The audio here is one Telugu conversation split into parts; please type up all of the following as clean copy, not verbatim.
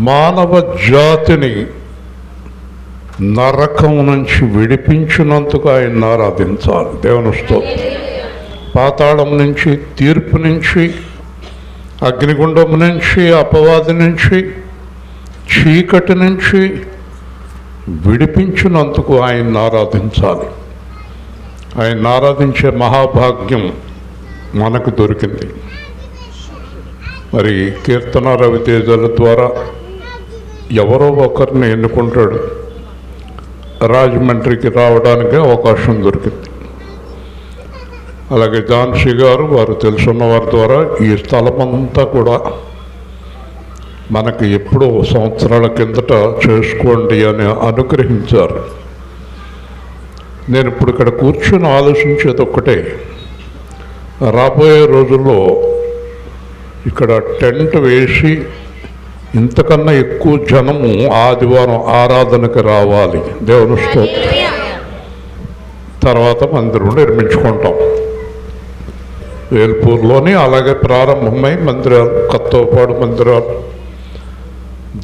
మానవ జాతిని నరకం నుంచి విడిపించినందుకు ఆయన ఆరాధించాలి. దేవుని స్తోత్రం. పాతాళం నుంచి, తీర్పు నుంచి, అగ్నిగుండం నుంచి, అపవాది నుంచి, చీకటి నుంచి విడిపించినందుకు ఆయన ఆరాధించాలి. ఆయన ఆరాధించే మహాభాగ్యం మనకు దొరికింది. మరి కీర్తన రవితేజల ద్వారా ఎవరో ఒకరిని ఎన్నుకుంటాడు. రాజమండ్రికి రావడానికి అవకాశం దొరికింది. అలాగే ఝాన్సీ గారు, వారు తెలుసున్న వారి ద్వారా ఈ స్థలమంతా కూడా మనకి ఎప్పుడో సంవత్సరాల కిందట చేసుకోండి అని అనుగ్రహించారు. నేను ఇప్పుడు ఇక్కడ కూర్చొని ఆలోచించేది ఒక్కటే, రాబోయే రోజుల్లో ఇక్కడ టెంట్ వేసి ఇంతకన్నా ఎక్కువ జనము ఆదివారం ఆరాధనకు రావాలి. దేవుని స్తోత్రం. తర్వాత మందిరం నిర్మించుకుంటాం. వేల్పూర్లోని అలాగే ప్రారంభమై మందిరాలు, కొత్తపాడు మందిరాలు.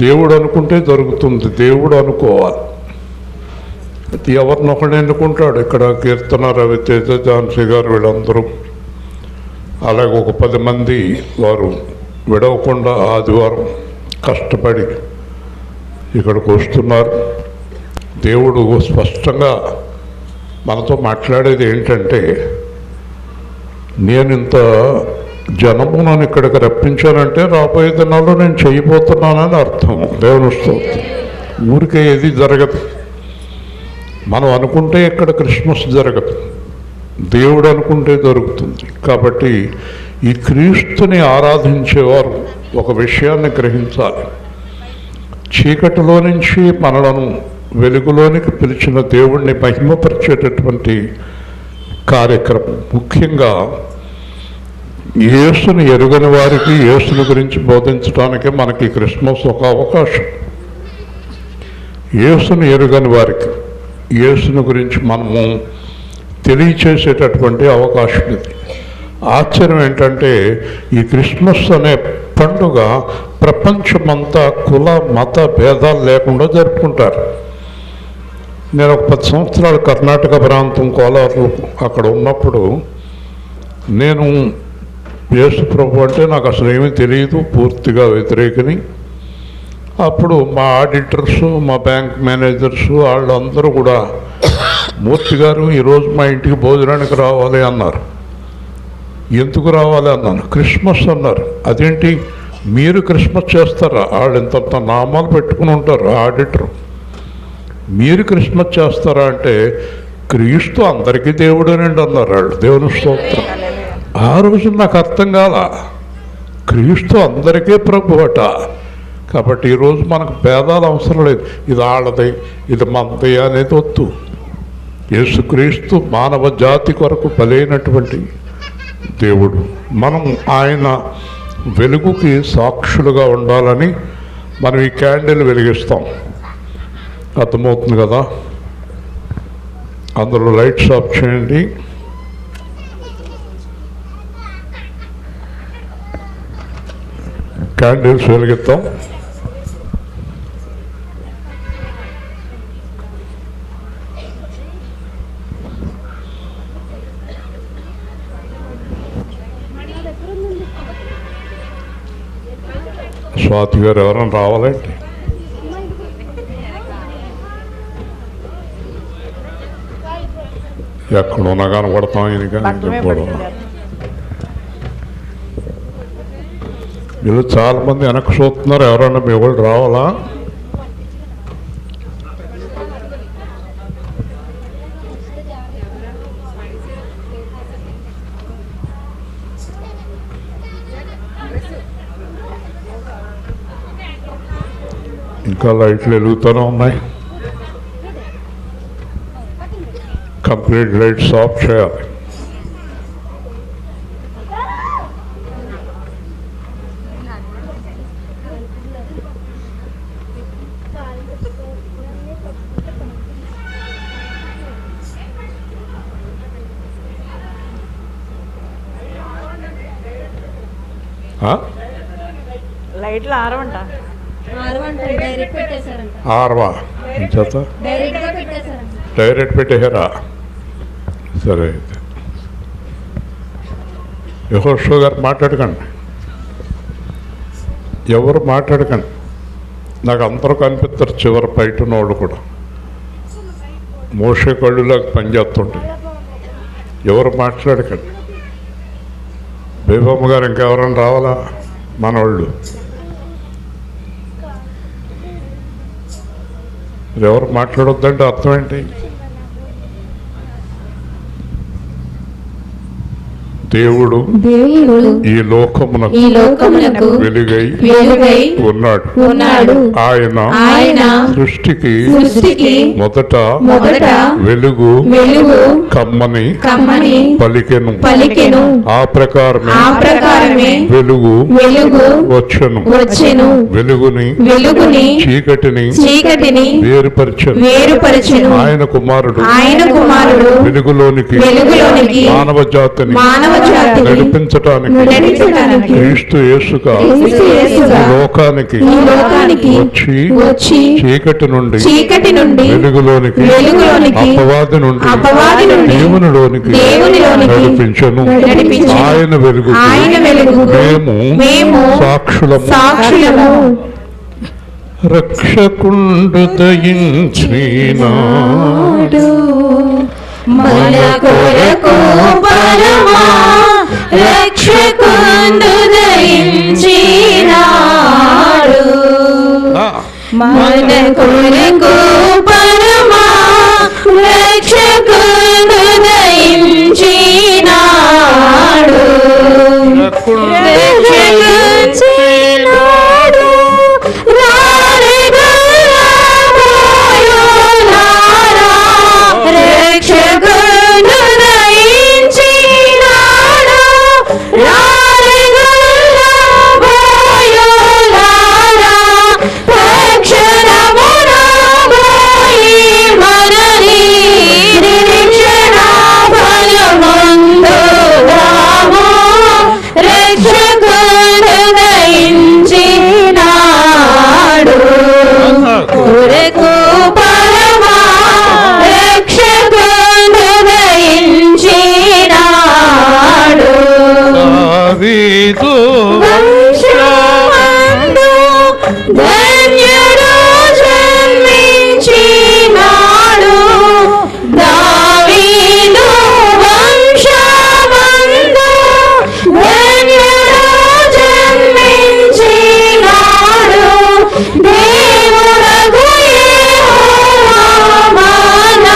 దేవుడు అనుకుంటే జరుగుతుంది. దేవుడు అనుకోవాలి. ఎవరినొకడు ఎన్నుకుంటాడు. ఇక్కడ కీర్తన రవితేజ, ఝాన్సీ గారు, వీళ్ళందరూ, అలాగే ఒక 10 మంది వారు విడవకుండా ఆదివారం కష్టపడి ఇక్కడికి వస్తున్నారు. దేవుడు స్పష్టంగా మనతో మాట్లాడేది ఏంటంటే, నేను ఇంత జనమును ఇక్కడికి రప్పించానంటే రాబోయే దినాల్లో నేను చేయబోతున్నానని అర్థం. దేవుని స్తోత్రం. ఊరికే ఏది జరగదు. మనం అనుకుంటే ఇక్కడ క్రిస్మస్ జరగదు, దేవుడు అనుకుంటే జరుగుతుంది. కాబట్టి ఈ క్రీస్తుని ఆరాధించేవారు ఒక విషయాన్ని గ్రహించాలి. చీకటిలో నుంచి మనలను వెలుగులోనికి పిలిచిన దేవుణ్ణి మహిమపరిచేటటువంటి కార్యక్రమం. ముఖ్యంగా యేసుని ఎరుగని వారికి యేసుని గురించి బోధించడానికే మనకి క్రిస్మస్ ఒక అవకాశం. యేసుని ఎరుగని వారికి యేసుని గురించి మనము తెలియచేసేటటువంటి అవకాశం ఇది. ఆశ్చర్యం ఏంటంటే, ఈ క్రిస్మస్ అనే పండుగ ప్రపంచమంతా కుల మత భేదాలు లేకుండా జరుపుకుంటారు. నేను ఒక 10 సంవత్సరాలు కర్ణాటక ప్రాంతం కోలారు అక్కడ ఉన్నప్పుడు, నేను యేసు ప్రభు అంటే నాకు అసలు ఏమీ తెలియదు, పూర్తిగా వ్యతిరేకని. అప్పుడు మా ఆడిటర్స్, మా బ్యాంక్ మేనేజర్స్ వాళ్ళందరూ కూడా, మూర్తి గారు ఈరోజు మా ఇంటికి భోజనానికి రావాలి అన్నారు. ఎందుకు రావాలి అన్నాను. క్రిస్మస్ అన్నారు. అదేంటి మీరు క్రిస్మస్ చేస్తారా? వాళ్ళు ఇంతంత నామాలు పెట్టుకుని ఉంటారు ఆడిటర్, మీరు క్రిస్మస్ చేస్తారా అంటే, క్రీస్తు అందరికీ దేవుడేనండి అన్నారు వాళ్ళు. దేవుని స్తోత్రం. ఆ రోజు నాకు అర్థం కాల, క్రీస్తు అందరికీ ప్రభు అట. కాబట్టి ఈరోజు మనకు భేదాలు అవసరం లేదు. ఇది వాళ్ళది, ఇది మనది అనేది వద్దు. యేసుక్రీస్తు మానవ జాతి కొరకు బలైనటువంటి దేవుడు. మనం ఆయన వెలుగుకి సాక్షులుగా ఉండాలని మనం ఈ క్యాండిల్ వెలిగిస్తాం. అర్థమవుతుంది కదా? అందులో లైట్స్ ఆఫ్ చేయండి. క్యాండిల్స్ వెలిగిస్తాం. స్వాతి గారు ఎవరైనా రావాలండి? ఎక్కడున్నా కనపడతాం. వీళ్ళు చాలామంది వెనక్కి చూస్తున్నారు. ఎవరైనా మీ వాళ్ళు రావాలా? ఇంకా లైట్లు వెలుగుతూనే ఉన్నాయి. కంప్లీట్ లైట్స్ ఆఫ్ చేయాలి. లైట్లు ఆరవంట. ఆర్వా చేత డైరెక్ట్ పెట్టేశారా? సరే అయితే యెహోషువ గారు మాట్లాడకండి, ఎవరు మాట్లాడకండి. నాకు అందరూ కనిపిస్తారు చివరి బయట ఉన్నవాళ్ళు కూడా. మోషే కళ్ళులాగా పనిచేస్తుంటాయి. ఎవరు మాట్లాడకండి. బేబమ్మ గారు ఇంకెవరైనా రావాలా? మనవాళ్ళు ఎవరు మాట్లాడొద్దంటే అర్థం ఏంటి? దేవుడు ఈ లోకమునకు వెలుగై ఉన్నాడు. ఆయన సృష్టికి మొదట వెలుగు కమ్మని పలికెను. ఆ ప్రకారమే వెలుగు వచ్చెను. వెలుగుని చీకటిని వేరుపరచెను. ఆయన కుమారుడు వెలుగులోనికి మానవ జాతిని నడిపించటానికి క్రీస్తు యేసుగా లోకానికి వచ్చి చీకటి నుండి వెలుగులోనికి అపవాది నుండి దేవునిలోనికి నడిపించెను. ఆయన వెలుగు మేము సాక్షులము. రక్షకుండు దయించినాడు మన కొరకు పరమా రక్షకుండు దయించినాడు. మన కొరకు పరమా రక్షకుండు దయించినాడు. ధన్యుడు జన్మించినాడు. దావీదు వంశమందు ధన్యుడు జన్మించినాడు. దేవుడగు యెహోవా మన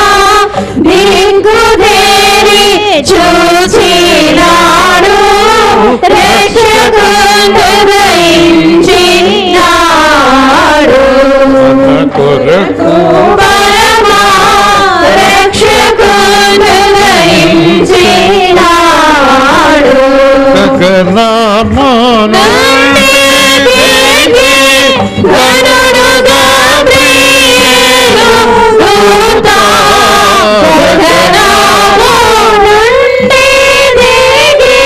దిక్కుదేరి చూచినాడు. రక్షకుండు దయించినాడు. కొరకు పరమా రక్షకుండు దయించినాడు. ఘనుడు గాబ్రియేలు దూత గగనము నుండి దిగి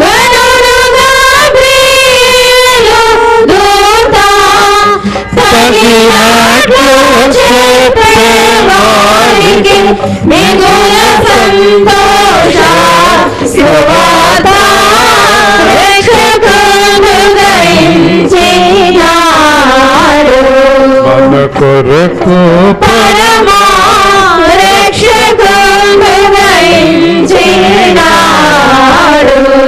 ఘనుడు గాబ్రియేలు దూత తగినట్లు చెప్పేవారికి మిగుల సంతోష సువార్త రక్షకుండు దయించినాడు. మన కొరకు పరమా రక్షకుండు దయించినాడు.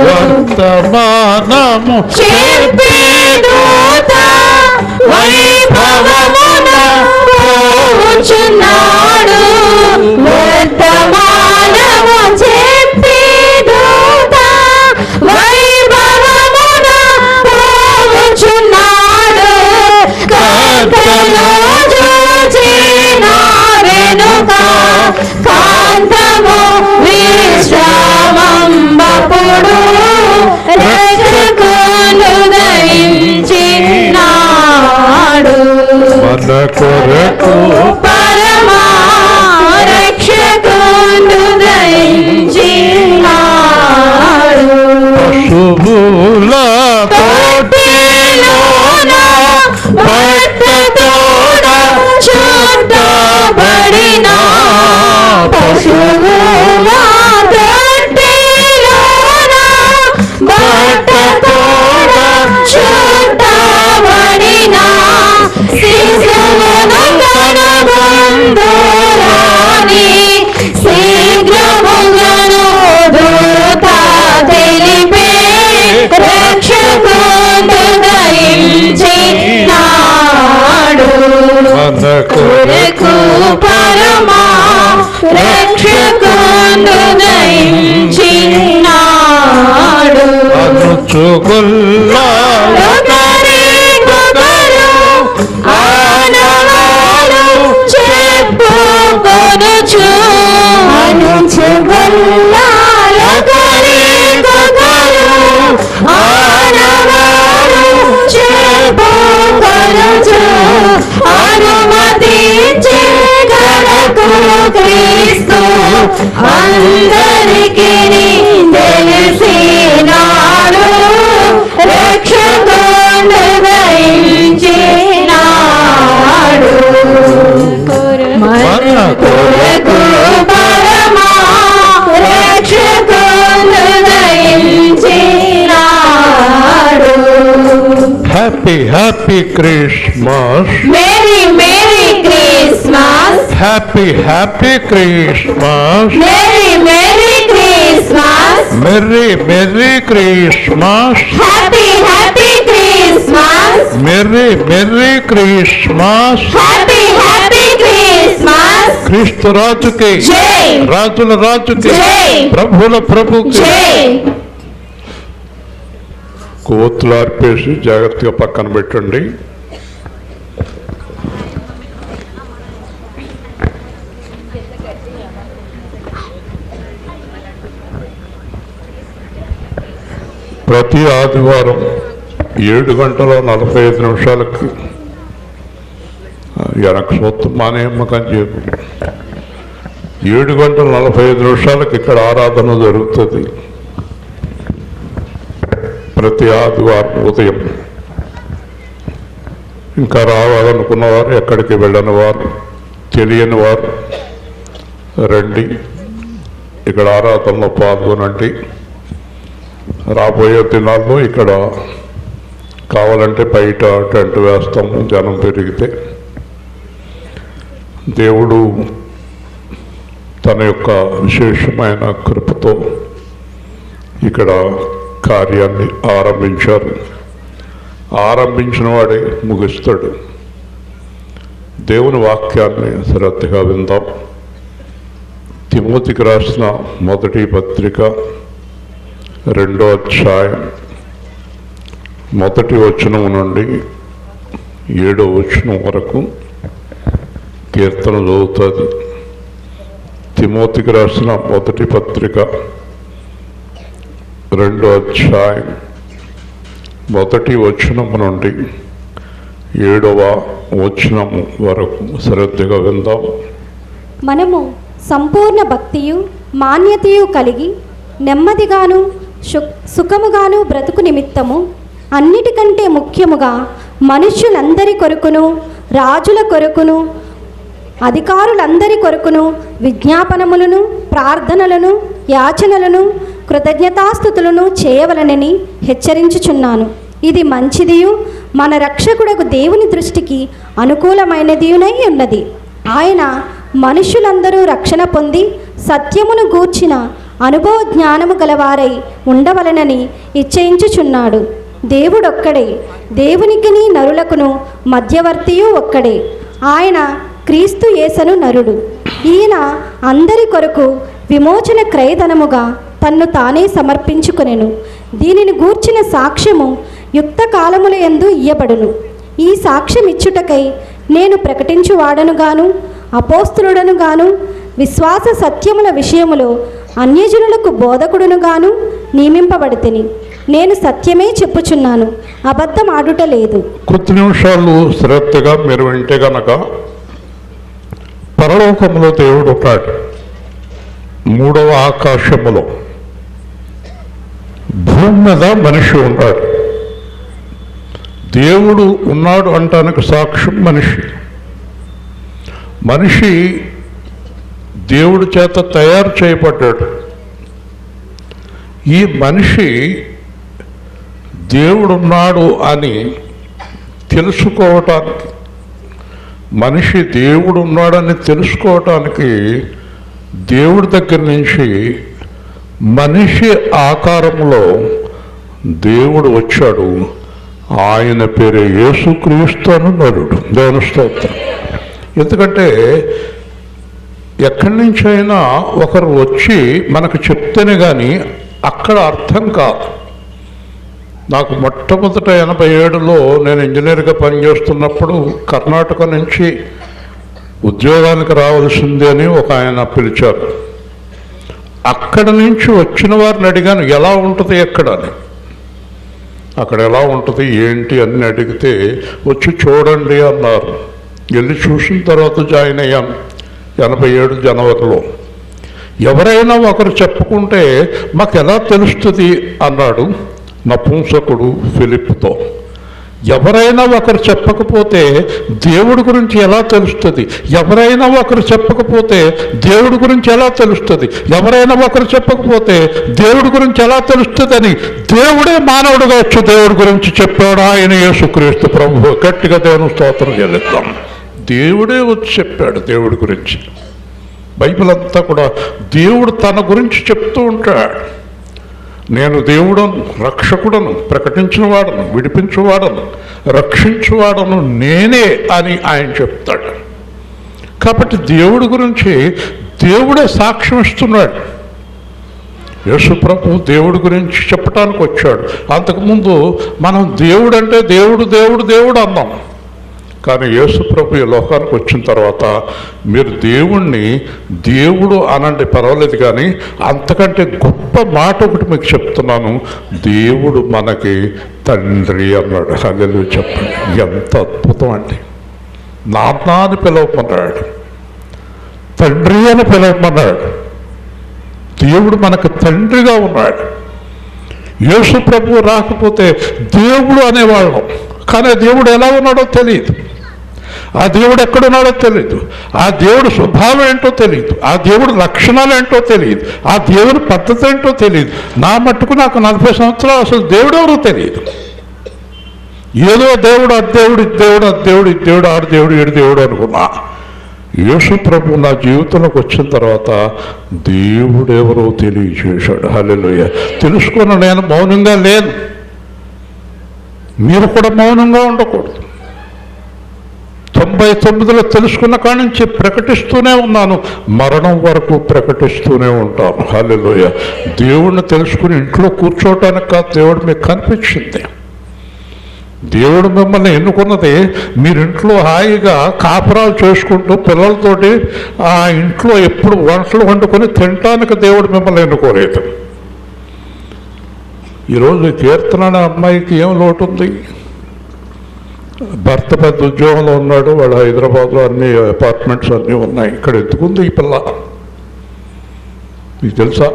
వర్తమానము చెప్పే దూత వైభవమున పోచున్నాడు. వర్తమానము చెప్పే దూత వైభవమున పోచున్నాడు. కాంతలో చూచిన వెనుక కాంతము విశ్రామంబపుడు రక్షకుండు దయించినాడు. మన కొరకు పరమా రక్షకుండు దయించినాడు. శుభుల తోటిలోన కొరకు పరమా రక్షకుడు దయించినాడు. ఒకరికొకరు ఆనవాలు చెప్పుకొనుచు ఒకరికొకరు ఆనవాలు చెప్పుకొనుచు అనుమతించే గడకు క్రీస్తు అందరికీ తెలిసినాడు. రక్షకుడు దయించినాడు. మన కొరకు పరమా రక్షకుడు దయించినాడు. Happy happy Christmas. Merry merry Christmas. Happy happy Christmas. Merry merry Christmas. Merry merry Christmas. Happy happy Christmas. Merry merry Christmas. Happy happy Christmas. క్రీస్తు రాజుకి, జై. రాజుల రాజుకి, జై. ప్రభుల ప్రభుకి. జై. కోతులు ఆర్పేసి జాగ్రత్తగా పక్కన పెట్టండి. ప్రతి ఆదివారం 7:45 వెనక సొత్తు మానేమ్మకని చెప్పు 7:45 ఇక్కడ ఆరాధన జరుగుతుంది. ప్రతి ఆదివారం ఉదయం. ఇంకా రావాలనుకున్న వారు, ఎక్కడికి వెళ్ళని వారు, తెలియని వారు రండి, ఇక్కడ ఆరాధనలో పాల్గొనండి. రాబోయే దినాల్లో ఇక్కడ కావాలంటే బయట టెంట్ వేస్తాము జనం పెరిగితే. దేవుడు తన యొక్క విశేషమైన కృపతో ఇక్కడ కార్యాన్ని ఆరంభించారు. ఆరంభించిన వాడే ముగిస్తాడు. దేవుని వాక్యాన్ని శ్రద్ధగా విందాం. తిమోతికి రాసిన మొదటి పత్రిక 2వ అధ్యాయం 1వ వచనం నుండి 7వ వచనం వరకు కీర్తన చదువుతుంది. తిమోతికి రాసిన మొదటి పత్రిక 2వ అధ్యాయం 1వ వచనం నుండి 7వ వచనం వరకు శ్రద్ధగా విందాం. మనము సంపూర్ణ భక్తియు మాన్యతయు కలిగి నెమ్మదిగాను సుఖముగాను బ్రతుకు నిమిత్తము అన్నిటికంటే ముఖ్యముగా మనుష్యులందరి కొరకును రాజుల కొరకును అధికారులందరి కొరకును విజ్ఞాపనములను ప్రార్థనలను యాచనలను కృతజ్ఞతాస్తుతులను చేయవలనని హెచ్చరించుచున్నాను. ఇది మంచిదియు మన రక్షకుడకు దేవుని దృష్టికి అనుకూలమైనదియునై ఉన్నది. ఆయన మనుష్యులందరూ రక్షణ పొంది సత్యమును గూర్చిన అనుభవ జ్ఞానము గలవారై ఉండవలనని ఇచ్చయించుచున్నాడు. దేవుడొక్కడే, దేవునికిని నరులకును మధ్యవర్తియు ఒక్కడే, ఆయన క్రీస్తు యేసను నరుడు. ఈయన అందరి కొరకు విమోచన క్రయధనముగా తన్ను తానే సమర్పించుకొనెను. దీనిని గూర్చిన సాక్ష్యము యుక్త కాలములయందు ఇయ్యబడును. ఈ సాక్ష్యం ఇచ్చుటకై నేను ప్రకటించువాడనుగాను అపోస్తులుడనుగాను విశ్వాస సత్యముల విషయములో అన్యజనులకు బోధకుడునుగాను నియమింపబడితిని. నేను సత్యమే చెప్పుచున్నాను, అబద్ధం ఆడుట లేదు. కొద్ది నిమిషాలు శ్రద్ధగా మీరు వింటే గనక పరలోకములో దేవుడు ఉన్నాడు. 3వ ఆకాశములో భూమి మీద మనిషి ఉన్నాడు. దేవుడు ఉన్నాడు అంటానికి సాక్ష్యం మనిషి. మనిషి దేవుడి చేత తయారు చేయబడ్డాడు. ఈ మనిషి దేవుడున్నాడు అని తెలుసుకోవటానికి, మనిషి దేవుడున్నాడని తెలుసుకోవటానికి దేవుడి దగ్గర నుంచి మనిషి ఆకారంలో దేవుడు వచ్చాడు. ఆయన పేరే యేసుక్రీస్తు అను నరుడు. దేవుని స్తోత్రం. ఎందుకంటే ఎక్కడి నుంచైనా ఒకరు వచ్చి మనకు చెప్తేనే కానీ అక్కడ అర్థం కాదు. నాకు మొట్టమొదట 87లో నేను ఇంజనీర్గా పనిచేస్తున్నప్పుడు కర్ణాటక నుంచి ఉద్యోగానికి రావాల్సిందే అని ఒక ఆయన పిలిచారు. అక్కడ నుంచి వచ్చిన వారిని అడిగాను, ఎలా ఉంటుంది ఎక్కడ అని. అక్కడ ఎలా ఉంటుంది ఏంటి అని అడిగితే వచ్చి చూడండి అన్నారు. వెళ్ళి చూసిన తర్వాత జాయిన్ అయ్యాను 87 జనవరిలో. ఎవరైనా ఒకరు చెప్పుకుంటే మాకు ఎలా తెలుస్తుంది అన్నాడు నపుంసకుడు ఫిలిప్తో. ఎవరైనా ఒకరు చెప్పకపోతే దేవుడి గురించి ఎలా తెలుస్తుంది? ఎవరైనా ఒకరు చెప్పకపోతే దేవుడి గురించి ఎలా తెలుస్తుంది? ఎవరైనా ఒకరు చెప్పకపోతే దేవుడి గురించి ఎలా తెలుస్తుంది అని దేవుడే మానవుడిగా వచ్చి దేవుడి గురించి చెప్పాడు ఆయన యేసుక్రీస్తు ప్రభువు. గట్టిగా దేవుని స్తోత్రం చెల్లిద్దాం. దేవుడే వచ్చి చెప్పాడు దేవుడి గురించి. బైబిల్ అంతా కూడా దేవుడు తన గురించి చెప్తూ ఉంటాడు. నేను దేవుడను, రక్షకుడను, ప్రకటించినవాడను, విడిపించువాడను, రక్షించువాడను నేనే అని ఆయన చెప్తాడు. కాబట్టి దేవుడి గురించి దేవుడే సాక్ష్యం ఇస్తున్నాడు. యేసు ప్రభు దేవుడి గురించి చెప్పడానికి వచ్చాడు. అంతకుముందు మనం దేవుడు అంటే దేవుడు దేవుడు దేవుడు అన్నాం. కానీ యేసు ప్రభు ఈ లోకానికి వచ్చిన తర్వాత మీరు దేవుణ్ణి దేవుడు అనండి పర్వాలేదు, కానీ అంతకంటే గొప్ప మాట ఒకటి మీకు చెప్తున్నాను, దేవుడు మనకి తండ్రి అన్నాడు. హల్లెలూయా చెప్పండి. ఎంత అద్భుతం అండి. నాన్న అని పిలవమన్నాడు, తండ్రి అని పిలవమన్నాడు. దేవుడు మనకు తండ్రిగా ఉన్నాడు. యేసు ప్రభు రాకపోతే దేవుడు అనేవాళ్ళం, కానీ దేవుడు ఎలా ఉన్నాడో తెలియదు. ఆ దేవుడు ఎక్కడున్నాడో తెలియదు. ఆ దేవుడు స్వభావం ఏంటో తెలియదు. ఆ దేవుడు లక్షణాలు ఏంటో తెలియదు. ఆ దేవుడి పద్ధతి ఏంటో తెలియదు. నా మట్టుకు నాకు 40 సంవత్సరాలు అసలు దేవుడు ఎవరో తెలియదు. ఏదో దేవుడు అద్దెవుడు, ఇద్దెవుడు, అద్దెవుడు, ఇద్దెవుడు, ఆడు దేవుడు, ఏడు దేవుడు అనుకున్నా. యేసు ప్రభు నా జీవితంలోకి వచ్చిన తర్వాత దేవుడు ఎవరో తెలియజేశాడు. హల్లెలూయా. తెలుసుకున్న నేను మౌనంగా లేను. మీరు కూడా మౌనంగా ఉండకూడదు. 99లో తెలుసుకున్న కాడి నుంచి ప్రకటిస్తూనే ఉన్నాను, మరణం వరకు ప్రకటిస్తూనే ఉంటాను. హల్లెలూయా. దేవుణ్ణి తెలుసుకుని ఇంట్లో కూర్చోవటానికి కాదు దేవుడు మీకు కనిపించింది. దేవుడు మిమ్మల్ని ఎన్నుకున్నది మీరింట్లో హాయిగా కాపురాలు చేసుకుంటూ పిల్లలతోటి ఆ ఇంట్లో ఎప్పుడు వంటలు వండుకొని తినటానికి దేవుడు మిమ్మల్ని ఎన్నుకోలేదు. ఈరోజు కీర్తన అనే అమ్మాయికి ఏం లోటు ఉంది? భర్త పెద్ద ఉద్యోగంలో ఉన్నాడు, వాడు హైదరాబాద్లో అన్ని అపార్ట్మెంట్స్ అన్నీ ఉన్నాయి. ఇక్కడ ఎందుకుంది ఈ పిల్ల? మీకు తెలుసా?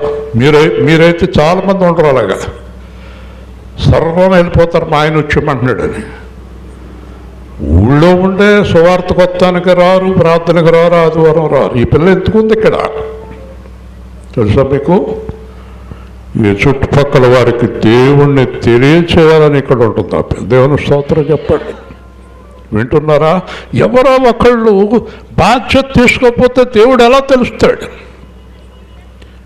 మీరైతే చాలామంది ఉండరు అలాగా, సర్వం వెళ్ళిపోతారు మా ఆయన వచ్చామంటున్నాడని. ఊళ్ళో ఉండే సువార్త కొత్తానికి రారు, ప్రార్థనకు రారు, ఆదివారం రారు. ఈ పిల్ల ఎందుకుంది ఇక్కడ? తెలుసా మీకు? ఈ చుట్టుపక్కల వారికి దేవుణ్ణి తెలియచేయాలని ఇక్కడ ఉంటుంది. ఆ పిల్ల. దేవుని స్తోత్రం చెప్పండి. వింటున్నారా? ఎవరో ఒకళ్ళు బాధ్యత తీసుకోకపోతే దేవుడు ఎలా తెలుస్తాడు?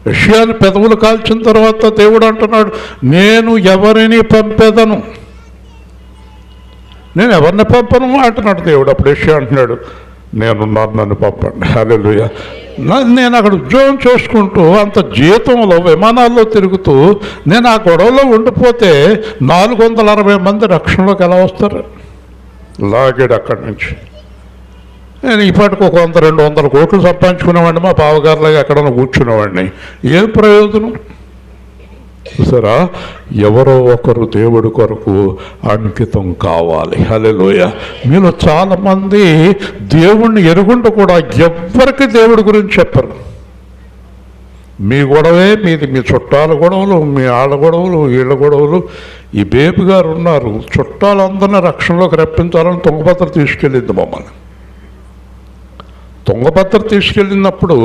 యెషయాను పెదవులు కాల్చిన తర్వాత దేవుడు అంటున్నాడు, నేను ఎవరిని పంపేదను, నేను ఎవరిని పంపను అంటున్నాడు దేవుడు. అప్పుడు యెషయా అంటున్నాడు, నేనున్నాను, నన్ను పంపండి. హల్లెలూయా. నేను అక్కడ ఉద్యోగం చేసుకుంటూ అంత జీతంలో విమానాల్లో తిరుగుతూ నేను ఆ గొడవలో ఉండిపోతే 460 మంది రక్షణలోకి ఎలా వస్తారు? లాగాడు అక్కడి నుంచి. నేను ఇప్పటికి ఒక 100-200 కోట్లు సంపాదించుకునేవాడిని, మా బావగారులాగా ఎక్కడన్నా కూర్చునేవాడిని. ఏం ప్రయోజనం? చూసారా? ఎవరో ఒకరు దేవుడి కొరకు అంకితం కావాలి. హల్లెలూయా. మీలో చాలామంది దేవుణ్ణి ఎరుగుంటూ కూడా ఎవ్వరికి దేవుడి గురించి చెప్పరు. మీ గొడవే మీది, మీ చుట్టాల గొడవలు, మీ ఆళ్ళ గొడవలు, వీళ్ళ గొడవలు. ఈ బేబీ గారు ఉన్నారు, చుట్టాలందరినీ రక్షణలోకి రప్పించాలని తుంగభద్ర తీసుకెళ్ళింది మమ్మల్ని. తుంగభద్ర తీసుకెళ్ళినప్పుడు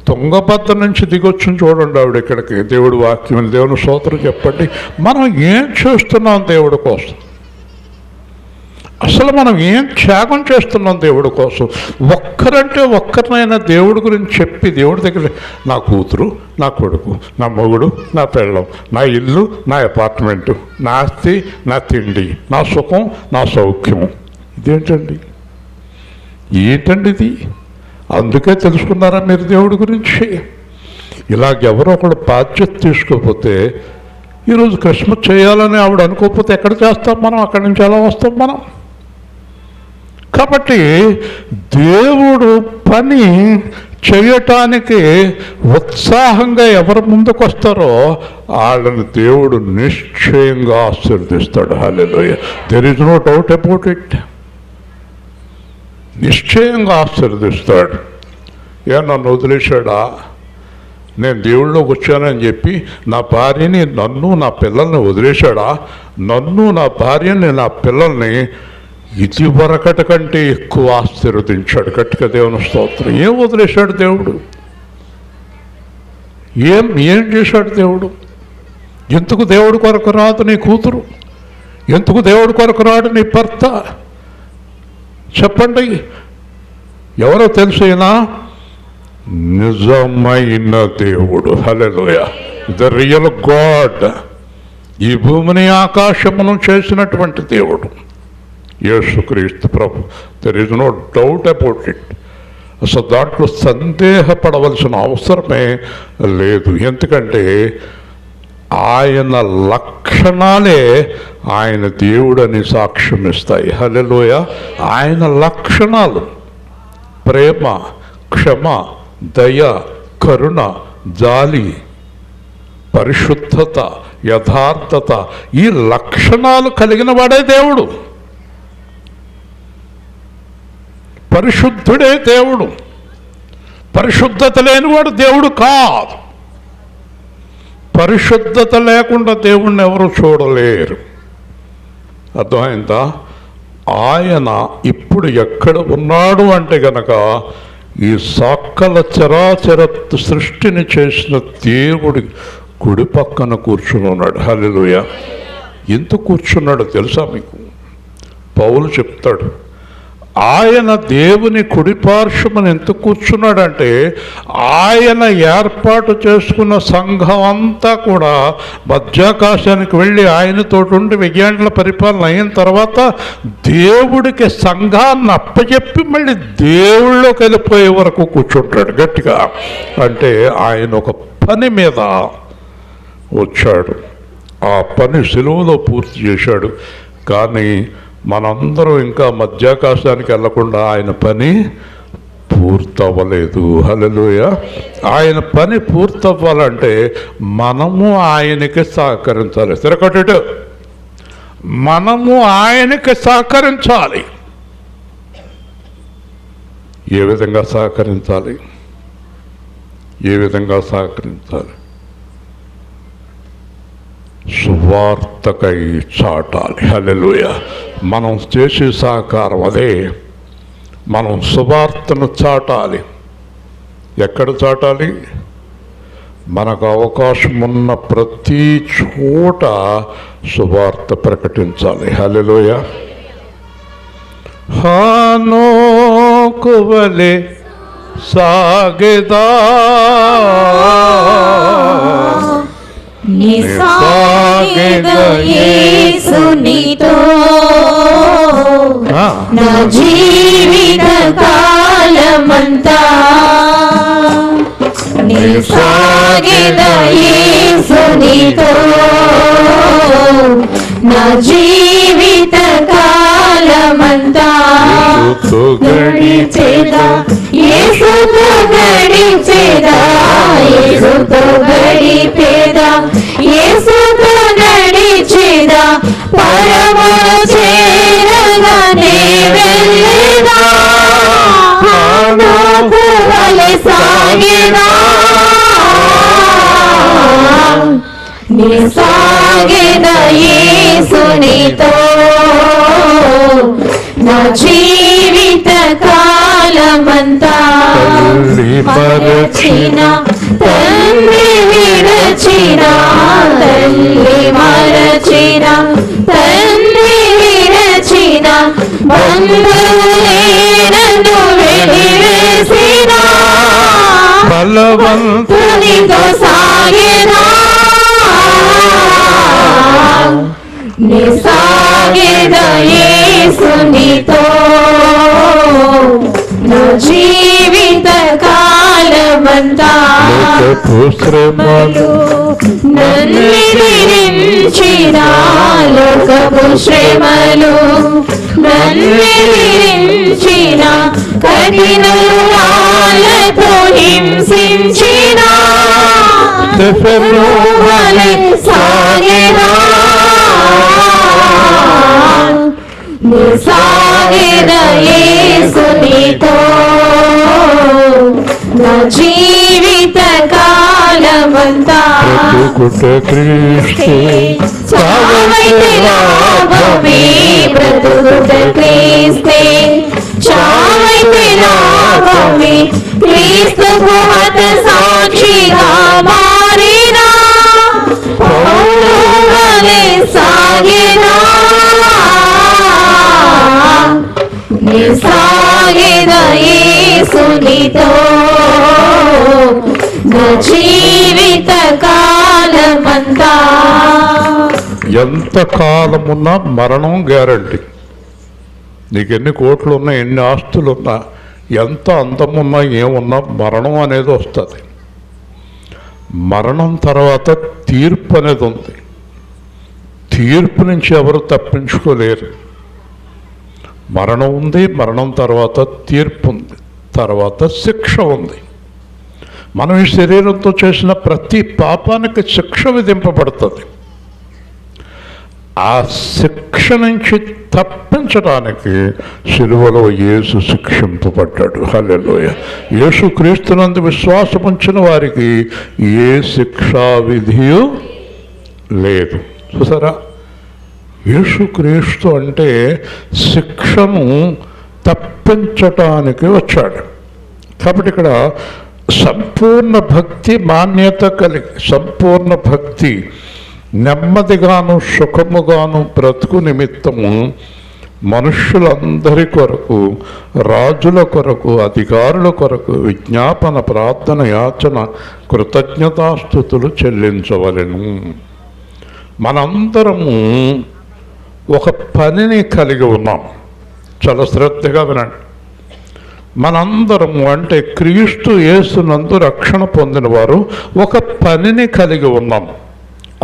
తుంగభద్ర నుంచి దిగొచ్చుని చూడండి ఆవిడ ఇక్కడికి. దేవుడి వాక్యం, దేవుని స్తోత్రం చెప్పండి. మనం ఏం చేస్తున్నాం దేవుడి కోసం? అసలు మనం ఏం త్యాగం చేస్తున్నాం దేవుడి కోసం? ఒక్కరంటే ఒక్కరినైనా దేవుడి గురించి చెప్పి దేవుడి దగ్గర నా కూతురు, నా కొడుకు, నా మొగుడు, నా పెళ్ళం, నా ఇల్లు, నా అపార్ట్మెంటు, నా ఆస్తి, నా తిండి, నా సుఖం, నా సౌఖ్యం. ఇదేంటండి? ఏంటండి ఇది? అందుకే తెలుసుకున్నారా మీరు దేవుడి గురించి? ఇలాగెవరో ఒకడు బాధ్యత తీసుకోకపోతే, ఈరోజు క్రిస్మస్ చేయాలని ఆవిడ అనుకోకపోతే ఎక్కడ చేస్తాం మనం? అక్కడి నుంచి ఎలా వస్తాం మనం? కాబట్టి దేవుడు పని చేయటానికి ఉత్సాహంగా ఎవరు ముందుకు వస్తారో వాళ్ళని దేవుడు నిశ్చయంగా ఆశీర్వదిస్తాడు. హల్లెలూయా, there is no doubt about it. నిశ్చయంగా ఆశీర్వదిస్తాడు. నన్ను వదిలేశాడా, నేను దేవుళ్ళలోకి వచ్చానని చెప్పి నా భార్యని, నన్ను, నా పిల్లల్ని వదిలేశాడా? నన్ను, నా భార్యని, నా పిల్లల్ని ఇది వరకటి కంటే ఎక్కువ ఆశీర్వదించాడు. గట్టిగా దేవుని స్తోత్రం. ఏం వదిలేశాడు దేవుడు? ఏం చేశాడు దేవుడు? ఎందుకు దేవుడి కొరకు రాదు నీ కూతురు? ఎందుకు దేవుడి కొరకు రాడు నీ భర్త? చెప్పండి. ఎవరో తెలుసైనా? నిజమైన దేవుడు. హల్లెలూయా, ద రియల్ గాడ్. ఈ భూమిని ఆకాశమును చేసినటువంటి దేవుడు యేసుక్రీస్తు ప్రభు. There is no doubt about it. అసలు దాంట్లో సందేహపడవలసిన అవసరమే లేదు. ఎందుకంటే ఆయన లక్షణాలే ఆయన దేవుడని సాక్ష్యం ఇస్తాయి. హల్లెలూయా, ఆయన లక్షణాలు ప్రేమ, క్షమ, దయ, కరుణ, జాలి, పరిశుద్ధత, యథార్థత, ఈ లక్షణాలు కలిగిన వాడే దేవుడు. పరిశుద్ధుడే దేవుడు. పరిశుద్ధత లేనివాడు దేవుడు కాదు. పరిశుద్ధత లేకుండా దేవుణ్ణి ఎవరు చూడలేరు. అర్థమైందా? ఆయన ఇప్పుడు ఎక్కడ ఉన్నాడు అంటే గనక ఈ సకల చరాచర సృష్టిని చేసిన దేవుడి కుడి పక్కన కూర్చుని ఉన్నాడు. హల్లెలూయా. ఎందుకు కూర్చున్నాడో తెలుసా మీకు? పౌలు చెప్తాడు, ఆయన దేవుని కుడిపార్శ్వమని ఎందుకు కూర్చున్నాడంటే, ఆయన ఏర్పాటు చేసుకున్న సంఘం అంతా కూడా మధ్యాకాశానికి వెళ్ళి ఆయనతో ఉండి 1000 ఏళ్ల పరిపాలన అయిన తర్వాత దేవుడికి సంఘాన్ని అప్పచెప్పి మళ్ళీ దేవుళ్ళలోకి వెళ్ళిపోయే వరకు కూర్చుంటాడు గట్టిగా. అంటే ఆయన ఒక పని మీద వచ్చాడు, ఆ పని సిలువలో పూర్తి చేశాడు. కానీ మనందరం ఇంకా మధ్యాకాశానికి వెళ్లకుండా ఆయన పని పూర్తవ్వలేదు. హల్లెలూయా. ఆయన పని పూర్తవ్వాలంటే మనము ఆయనకి సహకరించాలి. తిరగటు, మనము ఆయనకి సహకరించాలి. ఏ విధంగా సహకరించాలి? ఏ విధంగా సహకరించాలి? సువార్తకై చాటాలి. హల్లెలూయా. మనం చేసే సహకారం అదే. మనం సువార్తను చాటాలి. ఎక్కడ చాటాలి? మనకు అవకాశం ఉన్న ప్రతి చోట సువార్త ప్రకటించాలి. హల్లెలూయా. హానోకు వలె సాగెదా యేసునితో నా జీవిత కాలమంతా సాగెద యేసునితో నా జీవిత కాలమంతా గడిచేదా యేసుతో గడిచేదా యేసుతో గడిపేదా యేసుతో నడిచేదా పరమును చేరగానే వెళ్ళేదా హానోకు వలె సాగేదా నీ సాగేదా యేసునితో నా జీవిత కాలమంతా మరచిన తండ్రి విరచిన తల్లి మరచిన తండ్రి విరచిన బంధువులే నన్ను వెలివేసిన బలవంతునితో సాగేదా నీ సాగేదా యేసునితో జీవిత కాలమంతా లోకపు శ్రమలు నన్నెదిరించిన లోకపు శ్రమలు నన్నెదిరించిన కఠినాలతో హింసించిన వలె సాగెదా సాగెద యేసునితో నా జీవిత కాలమంతా బ్రతుకుట క్రీస్తు చావైతే లాభమే బ్రతుకుట క్రీస్తే చావైతే లాభమే క్రీస్తుకు హత సాక్షిగా మారినా పౌలు వలె సాగెదా సాగెద యేసునితో నా జీవిత కాలమంతా. ఎంత కాలమున్నా మరణం గ్యారంటీ. నీకు ఎన్ని కోట్లు ఉన్నా, ఎన్ని ఆస్తులు ఉన్నా, ఎంత అందమున్నా, ఏమున్నా మరణం అనేది వస్తుంది. మరణం తర్వాత తీర్పు అనేది ఉంది. తీర్పు నుంచి ఎవరు తప్పించుకోలేరు. మరణం ఉంది, మరణం తర్వాత తీర్పు ఉంది, తర్వాత శిక్ష ఉంది. మనం ఈ శరీరంతో చేసిన ప్రతి పాపానికి శిక్ష విధింపబడుతుంది. ఆ శిక్ష నుంచి తప్పించడానికి సిలువలో యేసు శిక్షింపబడ్డాడు. హల్లెలూయ. యేసు క్రీస్తునందు విశ్వాసం ఉంచిన వారికి ఏ శిక్షా విధియు లేదు. చూసారా, యేసుక్రీస్తు అంటే శిక్షను తప్పించటానికి వచ్చాడు. కాబట్టి ఇక్కడ సంపూర్ణ భక్తి మాన్యత కలిగి, సంపూర్ణ భక్తి నెమ్మదిగాను సుఖముగాను బ్రతుకు నిమిత్తము మనుష్యులందరి కొరకు, రాజుల కొరకు, అధికారుల కొరకు విజ్ఞాపన, ప్రార్థన, యాచన, కృతజ్ఞతాస్తుతులు చెల్లించవలెను. మనందరము ఒక పనిని కలిగి ఉన్నాం. చాలా శ్రద్ధగా వినండి. మనందరము అంటే క్రీస్తు యేసునందు రక్షణ పొందిన వారు ఒక పనిని కలిగి ఉన్నాం.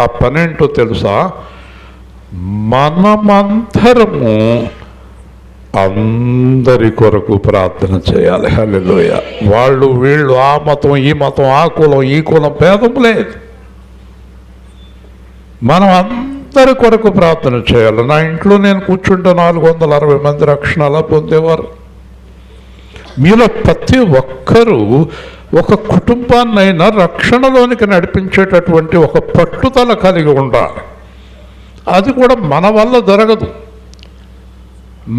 ఆ పని ఏంటో తెలుసా? మనమందరము అందరి కొరకు ప్రార్థన చేయాలి. హల్లెలూయ. వాళ్ళు వీళ్ళు, ఆ మతం ఈ మతం, ఆ కులం ఈ కులం భేదం లేదు. మనం అందరి కొరకు ప్రార్థన చేయాలి. నా ఇంట్లో నేను కూర్చుంటే 460 మంది రక్షణ అలా పొందేవారు. మీలో ప్రతి ఒక్కరూ ఒక కుటుంబాన్నైనా రక్షణలోనికి నడిపించేటటువంటి ఒక పట్టుదల కలిగి ఉండాలి. అది కూడా మన వల్ల జరగదు.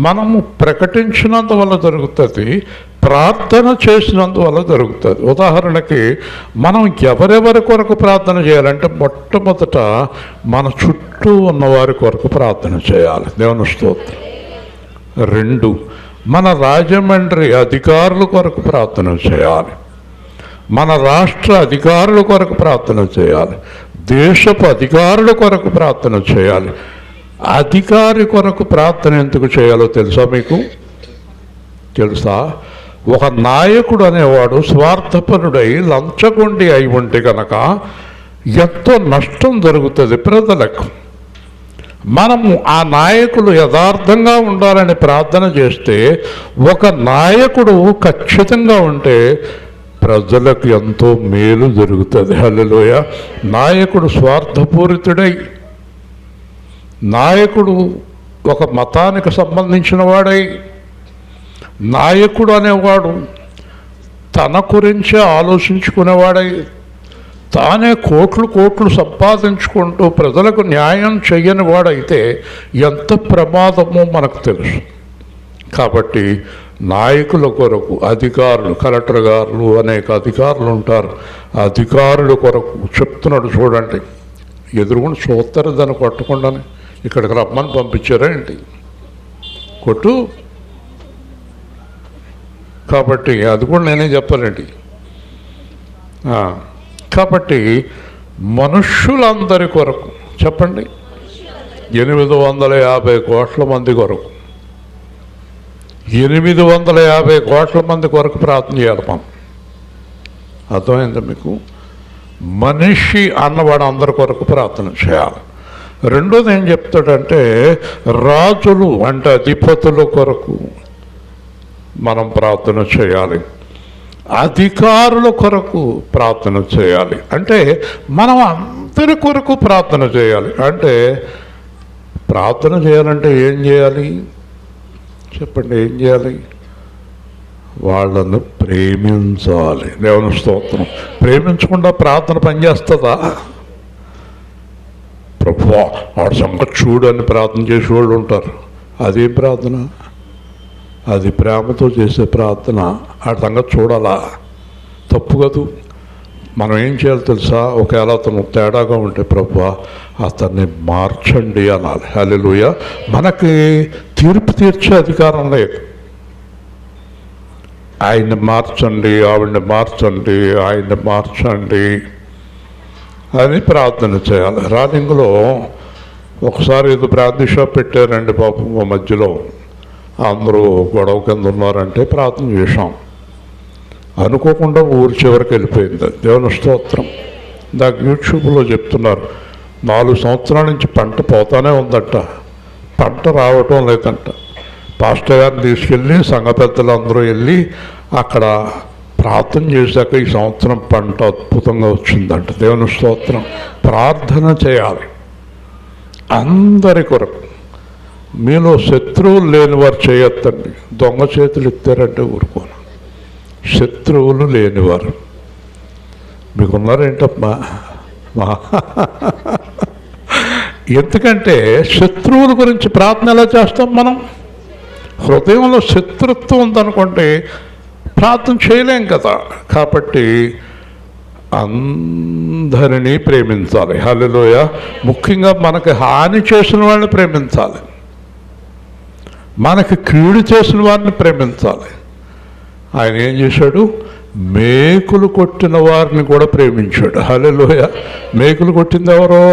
మనము ప్రకటించినందువల్ల జరుగుతుంది, ప్రార్థన చేసినందువల్ల జరుగుతుంది. ఉదాహరణకి మనం ఎవరెవరి కొరకు ప్రార్థన చేయాలంటే మొట్టమొదట మన చుట్టూ ఉన్నవారి కొరకు ప్రార్థన చేయాలి. దేవుని స్తోత్రం. 2, మన రాజమండ్రి అధికారుల కొరకు ప్రార్థన చేయాలి. మన రాష్ట్ర అధికారుల కొరకు ప్రార్థన చేయాలి. దేశపు అధికారుల కొరకు ప్రార్థన చేయాలి. అధికారి కొరకు ప్రార్థన ఎందుకు చేయాలో తెలుసా మీకు? తెలుసా? ఒక నాయకుడు అనేవాడు స్వార్థపరుడై లంచగొండి అయి ఉంటే కనుక ఎంతో నష్టం జరుగుతుంది ప్రజలకు. మనము ఆ నాయకులు యథార్థంగా ఉండాలని ప్రార్థన చేస్తే, ఒక నాయకుడు ఖచ్చితంగా ఉంటే ప్రజలకు ఎంతో మేలు జరుగుతుంది. హల్లెలూయ. నాయకుడు స్వార్థపూరితుడై, నాయకుడు ఒక మతానికి సంబంధించిన వాడై, నాయకుడు అనేవాడు తన గురించే ఆలోచించుకునేవాడై, తానే కోట్లు సంపాదించుకుంటూ ప్రజలకు న్యాయం చెయ్యని వాడైతే ఎంత ప్రమాదమో మనకు తెలుసు. కాబట్టి నాయకుల కొరకు అధికారులు, కలెక్టర్ గారు, అనేక అధికారులు ఉంటారు. అధికారుల కొరకు చెప్తున్నాడు చూడండి. ఎదురుగుండా చూస్తారు, దాన్ని కొట్టకుండానే ఇక్కడికి రమ్మని పంపించారా ఏంటి? కొట్టు. కాబట్టి అది కూడా నేనే చెప్పాలండి. కాబట్టి మనుష్యులందరి కొరకు చెప్పండి, 850 కోట్ల మంది కొరకు 850 కోట్ల మంది కొరకు ప్రార్థన చేయాలి మనం. అర్థమైందా మీకు? మనిషి అన్నవాడు అందరి కొరకు ప్రార్థన చేయాలి. రెండోది ఏం చెప్తాడంటే రాజులు అంటే అధిపతుల కొరకు మనం ప్రార్థన చేయాలి, అధికారుల కొరకు ప్రార్థన చేయాలి. అంటే మనం అందరి కొరకు ప్రార్థన చేయాలి. అంటే ప్రార్థన చేయాలంటే ఏం చేయాలి చెప్పండి? ఏం చేయాలి? వాళ్ళను ప్రేమించాలి. దేవుని స్తోత్రం. ప్రేమించకుండా ప్రార్థన పనిచేస్తుందా? ప్రభువా వాడు సంగతి చూడు అని ప్రార్థన చేసే వాళ్ళు ఉంటారు. అదేం ప్రార్థన? అది ప్రేమతో చేసే ప్రార్థన. ఆ సంగతి చూడాలా? తప్పు కదూ. మనం ఏం చేయాలి తెలుసా? ఒకవేళ అతను తేడాగా ఉంటే ప్రభువా అతన్ని మార్చండి అనాలి. హల్లెలూయా. మనకి తీర్పు తీర్చే అధికారం లేదు. ఆయన్ని మార్చండి, ఆవిడ్ని మార్చండి, ఆయన్ని మార్చండి అని ప్రార్థన చేయాలి. రానింగ్లో ఒకసారి ఏదో ప్రార్థన షాప్ పెట్టారండి పాపం. మధ్యలో అందరూ గొడవ కింద ఉన్నారంటే ప్రార్థన చేశాం. అనుకోకుండా ఊరి చివరికి వెళ్ళిపోయింది. దేవుని స్తోత్రం. నాకు యూట్యూబ్లో చెప్తున్నారు 4 సంవత్సరాల నుంచి పంట పోతానే ఉందంట, పంట రావటం లేదంట. పాస్టర్ గారిని తీసుకెళ్ళి సంఘ పెద్దలు అందరూ వెళ్ళి అక్కడ ప్రార్థన చేశాక ఈ సంవత్సరం పంట అద్భుతంగా వచ్చిందంట. దేవుని స్తోత్రం. ప్రార్థన చేయాలి అందరి కొరకు. మీలో శత్రువులు లేని వారు చేయొద్దండి. దొంగ చేతులు ఎత్తారంటే ఊరుకోను. శత్రువులు లేనివారు మీకున్నారేంటమ్మా? ఎందుకంటే శత్రువుల గురించి ప్రార్థన ఎలా చేస్తాం మనం? హృదయంలో శత్రుత్వం ఉందనుకోండి ప్రార్థన చేయలేం కదా. కాబట్టి అందరినీ ప్రేమించాలి. హల్లెలూయా. ముఖ్యంగా మనకి హాని చేసిన వాళ్ళని ప్రేమించాలి, మనకి కీడు చేసిన వారిని ప్రేమించాలి. ఆయన ఏం చేశాడు? మేకులు కొట్టిన వారిని కూడా ప్రేమించాడు. హల్లెలూయా. మేకులు కొట్టింది ఎవరో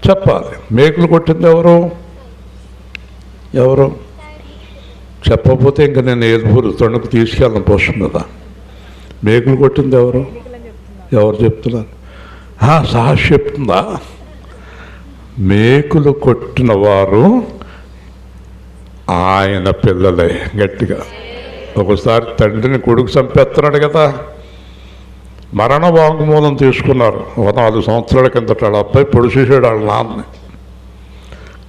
చెప్పాలి. మేకులు కొట్టింది ఎవరు? ఎవరు చెప్పకపోతే ఇంక నేను ఏలుబూరు తణుకు తీసుకెళ్ళను పోస్ట్ మీద. మేకులు కొట్టింది ఎవరు? ఎవరు చెప్తున్నారు? సాహస్ చెప్తుందా? మేకులు కొట్టిన వారు ఆయన పిల్లలే. గట్టిగా ఒకసారి తండ్రిని కొడుకు చంపేస్తున్నాడు కదా. మరణ వాంగ్మూలం తీసుకున్నారు. ఒక 4 సంవత్సరాల కిందట వాళ్ళ అబ్బాయి పొడిచేసాడు వాళ్ళ నాన్నని.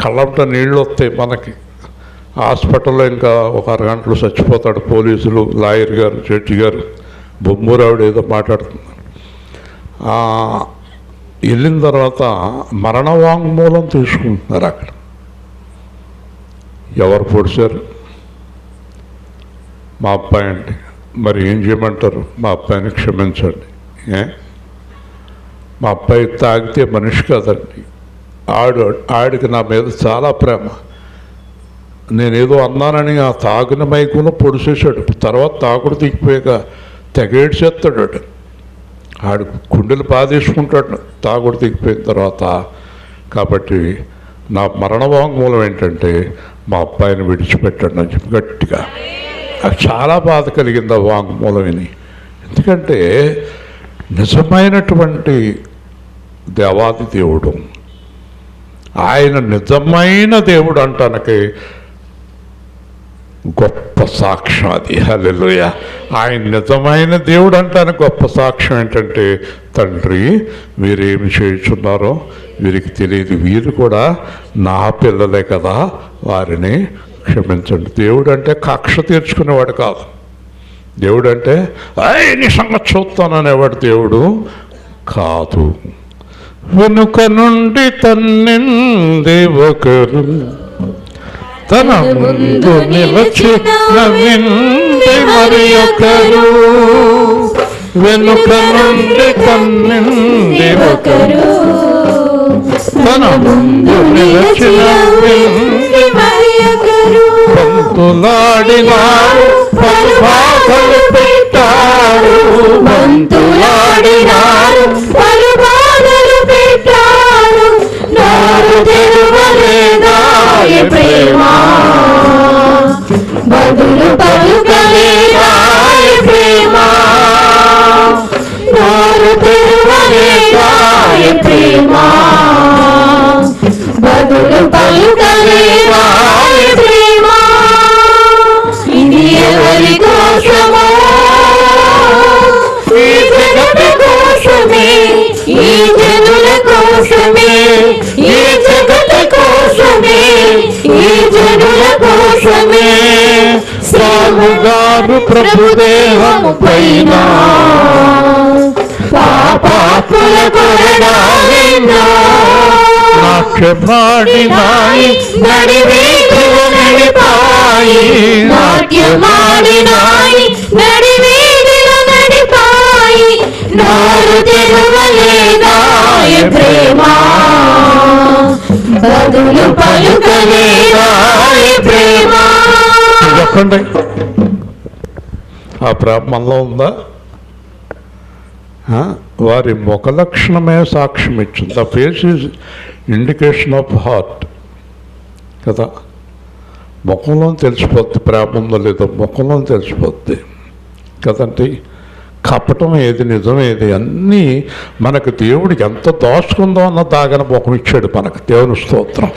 కళ్ళంట నీళ్ళు వస్తాయి మనకి. హాస్పిటల్లో ఇంకా ఒక 6 గంటలు చచ్చిపోతాడు. పోలీసులు, లాయర్ గారు, జడ్జి గారు, బొమ్మూరావిడ ఏదో మాట్లాడుతున్నారు. వెళ్ళిన తర్వాత మరణ వాంగ్మూలం తీసుకుంటున్నారు. అక్కడ ఎవరు పొడిచారు? మా అబ్బాయి అండి. మరి ఏం చేయమంటారు? మా అబ్బాయిని క్షమించండి. మా అబ్బాయి తాగితే మనిషి కాదండి. ఆడికి నా మీద చాలా ప్రేమ. నేనేదో అన్నానని ఆ తాగిన మైకులో పొడిచేశాడు. తర్వాత తాగుడు దిగిపోయాక తెగేడ్చేస్తాడు. ఆడు గుండెలు బాధేసుకుంటాడు తాగుడు దిగిపోయిన తర్వాత. కాబట్టి నా మరణ వాంగ్మూలం ఏంటంటే మా అబ్బాయిని విడిచిపెట్టండి అని చెప్పి గట్టిగా. నాకు చాలా బాధ కలిగింది ఆ వాంగ్మూలం విని. ఎందుకంటే నిజమైనటువంటి దేవాది దేవుడు, ఆయన నిజమైన దేవుడు అంటానికి గొప్ప సాక్ష్యం అది. హల్లెలూయా. ఆయన నిజమైన దేవుడు అంటానికి గొప్ప సాక్ష్యం ఏంటంటే, తండ్రి వీరేమి చేయుచున్నారో వీరికి తెలియదు, వీరు కూడా నా పిల్లలే కదా, వారిని క్షమించండి. దేవుడు అంటే కక్ష తీర్చుకునేవాడు కాదు. దేవుడు అంటే నీ సంగతి చూస్తాననేవాడు దేవుడు కాదు. వెనుక నుండి తన్నింది ఒకరు, తన ముందు నిలిచి నవ్వింది మరి ఒకరు. వెనుక నుండి తన్నింది ఒకరు, తన ముందు నిలిచి నవ్వింది మరి ఒకరు. బంతులాడినారు, పలు బాధలు పెట్టారు. బంతులాడినారు, పలు బాధలు పెట్టారు. నారు తెరువలేదా ప్రేమ, బదులు పలుకలేదాయ ప్రేమ, నోరు తెరువలేదాయ ప్రేమ, బదులు పలుకలేదాయ ప్రేమ. ఇది ఎవరి కోసమో, ఈ జగతి కోసమే, ఈ జనుల కోసమే, ఈ జగతి కోసమే, ఈ జనుల కోసమే. సాగుగారు ప్రభుదేహము పైన పాపాత్ముల కొరడాలెన్నో నాట్యమాడినాయి, నడివీధుల నడిపాయి, నాట్యమాడినాయి, నడివీధుల నడిపాయి. నోరు తెరువలేదాయ ప్రేమ, బదులు పలుకలేదాయ ప్రేమ. చెప్పండి, ఆ ప్రేమ మనలో ఉందా? వారి ముఖ లక్షణమే సాక్ష్యం ఇచ్చింది. The face is indication of heart కదా. ముఖంలో తెలిసిపోద్ది ప్రేమ ఉందో లేదో, ముఖంలో తెలిసిపోద్ది కదండి. కపటం ఏది, నిజం ఏది, అన్నీ మనకు దేవుడికి ఎంత దాచుకుందో అన్న దాగన ముఖం ఇచ్చాడు మనకు. దేవుని స్తోత్రం.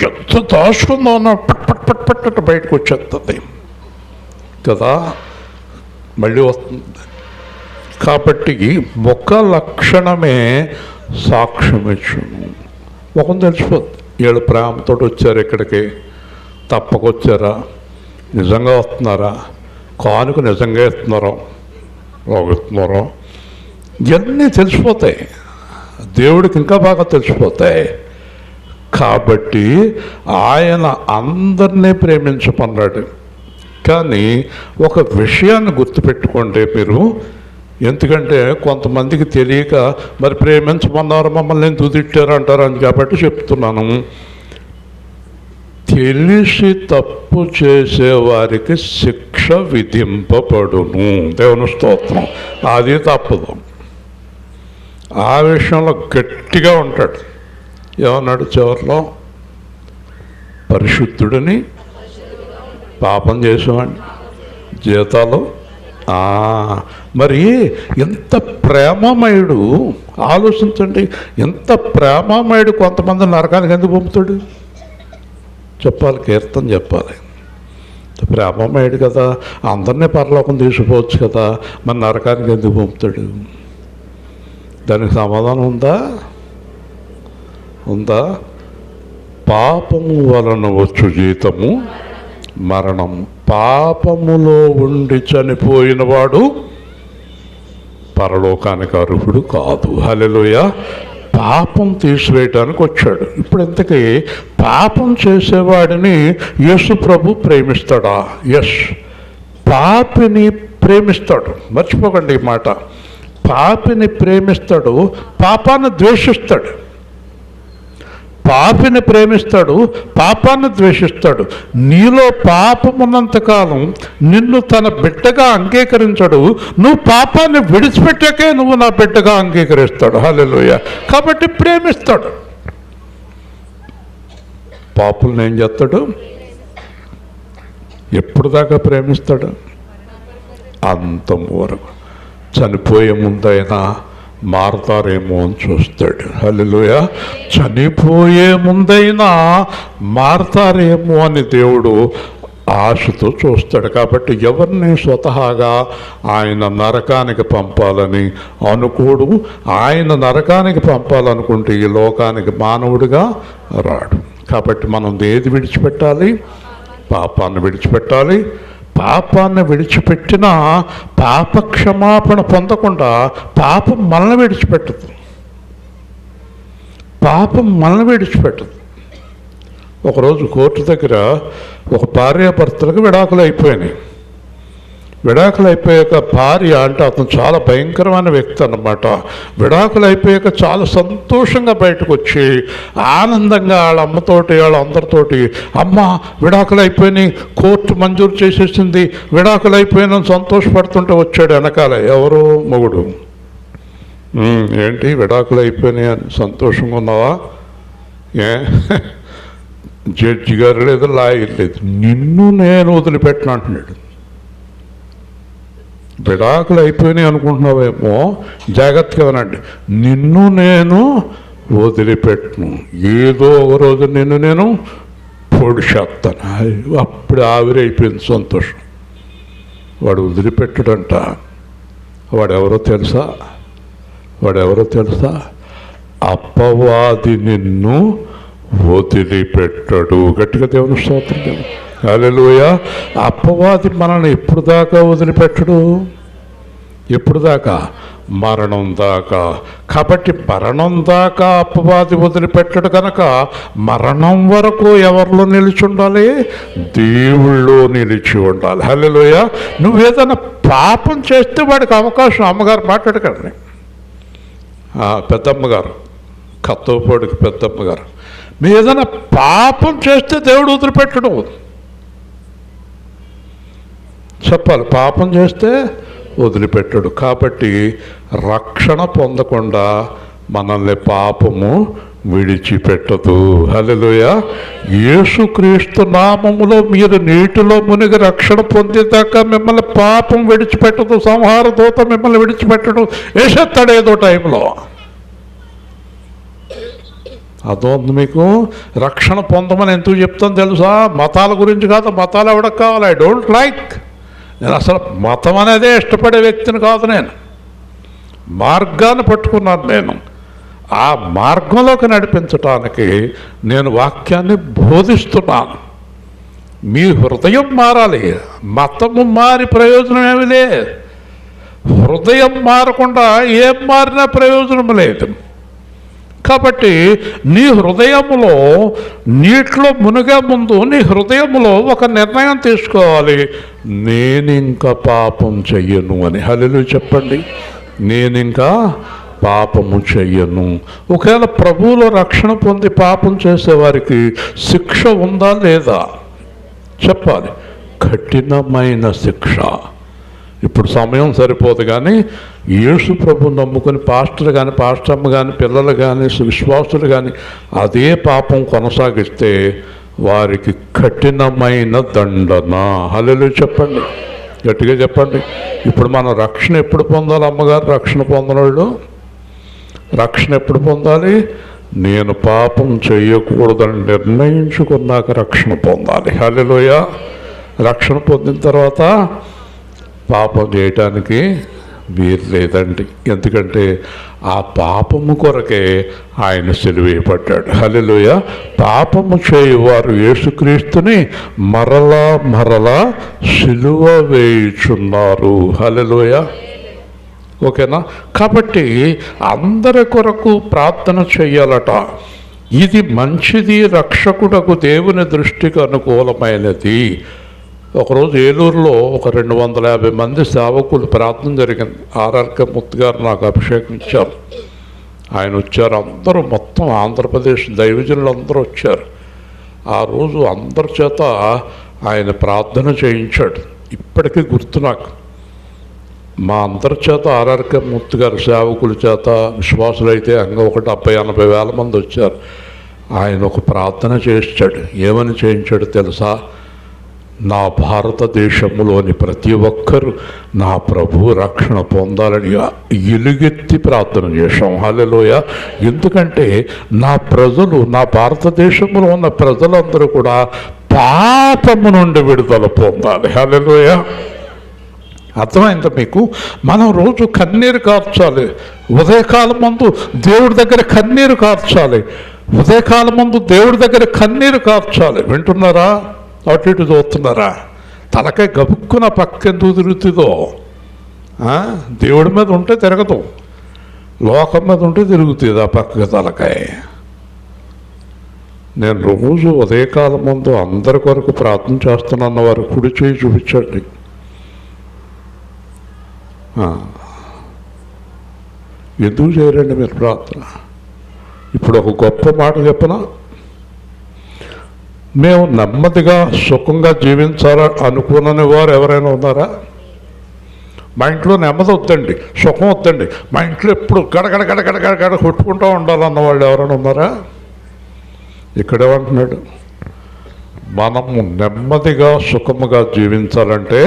ఎంత దాచుకుందో అన్న పట్ పట్ పట్ పట్ బయటకు వచ్చేస్తుంది కదా, మళ్ళీ వస్తుంది. కాబట్టి ముఖ లక్షణమే సాక్ష్యం ఇచ్చింది. ముఖం తెలిసిపోద్ది. వీళ్ళు ప్రేమతో వచ్చారు ఇక్కడికి, తప్పకొచ్చారా, నిజంగా వస్తున్నారా, కానుక నిజంగా ఇస్తున్నారో రోగిస్తున్నారో, ఇవన్నీ తెలిసిపోతాయి. దేవుడికి ఇంకా బాగా తెలిసిపోతాయి. కాబట్టి ఆయన అందరినీ ప్రేమించమన్నాడు. కానీ ఒక విషయాన్ని గుర్తుపెట్టుకోండి మీరు, ఎందుకంటే కొంతమందికి తెలియక మరి ప్రేమించమన్నారు, మమ్మల్ని ఎందుకు తిట్టారు అంటారు అని కాబట్టి చెప్తున్నాను. తెలిసి తప్పు చేసేవారికి శిక్ష విధింపబడును. దేవుని స్తోత్రం. అది తప్పదు. ఆ విషయంలో గట్టిగా ఉంటాడు. ఏమన్నాడు చివరిలో? పరిశుద్ధుడిని పాపం చేసేవాడిని జీతాలు. మరి ఎంత ప్రేమమయుడు ఆలోచించండి. ఎంత ప్రేమమయుడు కొంతమంది నరకానికి ఎందుకు పంపుతాడు చెప్పాలి, కీర్తన చెప్పాలి. ప్రేమమయుడు కదా, అందరినీ పరలోకం తీసుకుపోవచ్చు కదా, మరి నరకానికి ఎందుకు పంపుతాడు? దానికి సమాధానం ఉందా? ఉందా? పాపము వలన వచ్చు జీతము మరణం. పాపములో ఉండి చనిపోయిన వాడు పరలోకానికి అర్హుడు కాదు. హల్లెలూయా. పాపం తీసివేయటానికి వచ్చాడు. ఇప్పుడు ఇంతకీ పాపం చేసేవాడిని యేసు ప్రభు ప్రేమిస్తాడా? ఎస్, పాపిని ప్రేమిస్తాడు. మర్చిపోకండి ఈ మాట. పాపిని ప్రేమిస్తాడు, పాపాన్ని ద్వేషిస్తాడు. పాపిని ప్రేమిస్తాడు, పాపాన్ని ద్వేషిస్తాడు. నీలో పాపం ఉన్నంతకాలం నిన్ను తన బిడ్డగా అంగీకరించడు. నువ్వు పాపాన్ని విడిచిపెట్టాకే నువ్వు నా బిడ్డగా అంగీకరిస్తాడు. హల్లెలూయా. కాబట్టి ప్రేమిస్తాడు. పాపుల్ని ఏం చేస్తాడు? ఎప్పుడు దాకా ప్రేమిస్తాడు? అంతం వరకు. చనిపోయే ముందైనా మారతారేమో అని చూస్తాడు. హల్లెలూయా. చనిపోయే ముందైనా మారతారేమో అని దేవుడు ఆశతో చూస్తాడు. కాబట్టి ఎవరిని స్వతహాగా ఆయన నరకానికి పంపాలని అనుకోడు. ఆయన నరకానికి పంపాలనుకుంటే ఈ లోకానికి మానవుడిగా రాడు. కాబట్టి మనం ఏది విడిచిపెట్టాలి? పాపాన్ని విడిచిపెట్టాలి. పాపాన్ని విడిచిపెట్టినా పాప క్షమాపణ పొందకుండా పాపం మనల్ని విడిచిపెట్టదు. పాపం మనల్ని విడిచిపెట్టదు. ఒకరోజు కోర్టు దగ్గర ఒక భార్యాభర్తలకు విడాకులు అయిపోయినాయి. విడాకులు అయిపోయాక భార్య అంటే అతను చాలా భయంకరమైన వ్యక్తి అన్నమాట. విడాకులు అయిపోయాక చాలా సంతోషంగా బయటకు వచ్చి ఆనందంగా వాళ్ళ అమ్మతోటి వాళ్ళ అందరితోటి, అమ్మ విడాకులు అయిపోయినాయి, కోర్టు మంజూరు చేసేసింది, విడాకులు అయిపోయిన సంతోషపడుతుంటే వచ్చాడు వెనకాల ఎవరు? మొగుడు. ఏంటి విడాకులు అయిపోయినాయి అని సంతోషంగా ఉన్నావా? జడ్జి గారు లేదు, లాయర్ లేదు, నిన్ను నేను వదిలిపెట్టను అంటున్నాడు. విడాకులు అయిపోయినాయి అనుకుంటున్నావేమో, జాగ్రత్తగా వినండి. నిన్ను నేను వదిలిపెట్టను, ఏదో ఒక రోజు నిన్ను నేను పొడిచేస్తాను. అప్పుడు ఆవిరైపోయింది సంతోషం. వాడు వదిలిపెట్టడంట. వాడెవరో తెలుసా? అపవాది నిన్ను వదిలిపెట్టడు. గట్టిగా దేవుని స్తోత్రం. హల్లెలూయా. అపవాది మనల్ని ఎప్పుడు దాకా వదిలిపెట్టడు? ఎప్పుడు దాకా? మరణం దాకా. కాబట్టి మరణం దాకా అపవాది వదిలిపెట్టడు కనుక మరణం వరకు ఎవరిలో నిలిచి ఉండాలి? దేవుళ్ళో నిలిచి ఉండాలి. హల్లెలూయా. నువ్వేదైనా పాపం చేస్తే వాడికి అవకాశం. అమ్మగారు మాట్లాడకండి, పెద్దమ్మగారు, కత్తోపాడికి పెద్దమ్మగారు, మీరు ఏదైనా పాపం చేస్తే దేవుడు వదిలిపెట్టడం చెప్పాలి. పాపం చేస్తే వదిలిపెట్టడు. కాబట్టి రక్షణ పొందకుండా మనల్ని పాపము విడిచిపెట్టదు. హల్లెలూయా. యేసుక్రీస్తు నామములో మీరు నీటిలో మునిగి రక్షణ పొందేదాకా మిమ్మల్ని పాపం విడిచిపెట్టదు. సంహార దూత మిమ్మల్ని విడిచిపెట్టడు, వేసేస్తాడు ఏదో టైంలో. అదోంది మీకు. రక్షణ పొందమని ఎందుకు చెప్తాను తెలుసా? మతాల గురించి కాదు. మతాలు ఎవరికి కావాలి? I don't like. నేను అసలు మతం అనేదే ఇష్టపడే వ్యక్తిని కాదు. నేను మార్గాన్ని పట్టుకున్నాను. నేను ఆ మార్గంలోకి నడిపించటానికి నేను వాక్యాన్ని బోధిస్తున్నాను. మీ హృదయం మారాలి. మతము మారి ప్రయోజనం ఏమీ లేదు. హృదయం మారకుండా ఏం మారినా ప్రయోజనం లేదు. కాబట్టి నీ హృదయంలో నీటిలో మునిగే ముందు నీ హృదయంలో ఒక నిర్ణయం తీసుకోవాలి. నేనింకా పాపం చెయ్యను అని. హల్లెలూయా చెప్పండి. నేనింకా పాపము చెయ్యను. ఒకవేళ ప్రభువులో రక్షణ పొంది పాపం చేసేవారికి శిక్ష ఉందా లేదా చెప్పాలి. కఠినమైన శిక్ష. ఇప్పుడు సమయం సరిపోదు కానీ యేసు ప్రభువుని నమ్ముకొని పాస్టర్ కానీ పాస్టమ్మ కానీ పిల్లలు కానీ విశ్వాసులు కానీ అదే పాపం కొనసాగిస్తే వారికి కఠినమైన దండన. హల్లెలూయా చెప్పండి, గట్టిగా చెప్పండి. ఇప్పుడు మనం రక్షణ ఎప్పుడు పొందాలి? అమ్మగారు, రక్షణ పొందనోళ్ళు రక్షణ ఎప్పుడు పొందాలి? నేను పాపం చేయకూడదని నిర్ణయించుకున్నాక రక్షణ పొందాలి. హల్లెలూయా. రక్షణ పొందిన తర్వాత పాపం చేయటానికి వీలు లేదండి. ఎందుకంటే ఆ పాపము కొరకే ఆయన సిలువేయబడ్డాడు. హల్లెలూయా. పాపము చేయువారు యేసుక్రీస్తుని మరలా మరలా సిలువ వేయుచున్నారు. హల్లెలూయా. ఓకేనా? కాబట్టి అందరి కొరకు ప్రార్థన చెయ్యాలట. ఇది మంచిది, రక్షకుడకు దేవుని దృష్టికి అనుకూలమైనది. ఒకరోజు ఏలూరులో ఒక 250 మంది సేవకులు ప్రార్థన జరిగింది. ఆర్ఆర్కే ముత్తు గారు నాకు అభిషేకం ఇచ్చారు. ఆయన వచ్చారు. అందరూ మొత్తం ఆంధ్రప్రదేశ్ దైవజనులు అందరూ వచ్చారు. ఆ రోజు అందరి చేత ఆయన ప్రార్థన చేయించాడు. ఇప్పటికీ గుర్తు నాకు. మా అందరి చేత ఆర్ఆర్కే ముత్తు గారు సేవకుల చేత, విశ్వాసులైతే ఒక 70-80 వేల మంది వచ్చారు. ఆయన ఒక ప్రార్థన చేయించాడు. ఏమని చేయించాడు తెలుసా? నా భారతదేశంలోని ప్రతి ఒక్కరూ నా ప్రభు రక్షణ పొందాలని ఎలుగెత్తి ప్రార్థన చేశాం. హల్లెలూయా. ఎందుకంటే నా ప్రజలు, నా భారతదేశంలో ఉన్న ప్రజలందరూ కూడా పాపము నుండి విడుదల పొందాలి. హల్లెలూయా. అర్థమైందా మీకు? మనం రోజు కన్నీరు కార్చాలి. ఉదయకాలం ముందు దేవుడి దగ్గర కన్నీరు కార్చాలి. ఉదయకాలం ముందు దేవుడి దగ్గర కన్నీరు కార్చాలి. వింటున్నారా? అటు ఇటు చూస్తున్నారా? తలకాయ గబుక్కున పక్కెందుకు తిరుగుతుందో? దేవుడి మీద ఉంటే తిరగదు, లోకం మీద ఉంటే తిరుగుతుంది ఆ పక్కకి తలకాయ. నేను రోజు ఉదయకాలం ముందు అందరి కొరకు ప్రార్థన చేస్తున్న వారు కుడి చేయి చూపించండి. ఎందుకు చేయరండి మీరు ప్రార్థన? ఇప్పుడు ఒక గొప్ప మాట చెప్పనా? మేము నెమ్మదిగా సుఖంగా జీవించాలని అనుకునే వారు ఎవరైనా ఉన్నారా? మా ఇంట్లో నెమ్మది వద్దండి, సుఖం వద్దండి, మా ఇంట్లో ఎప్పుడు గడగడ గడగడ గడగడ కొట్టుకుంటూ ఉండాలన్న వాళ్ళు ఎవరైనా ఉన్నారా? ఇక్కడేమంటున్నాడు? మనము నెమ్మదిగా సుఖముగా జీవించాలంటే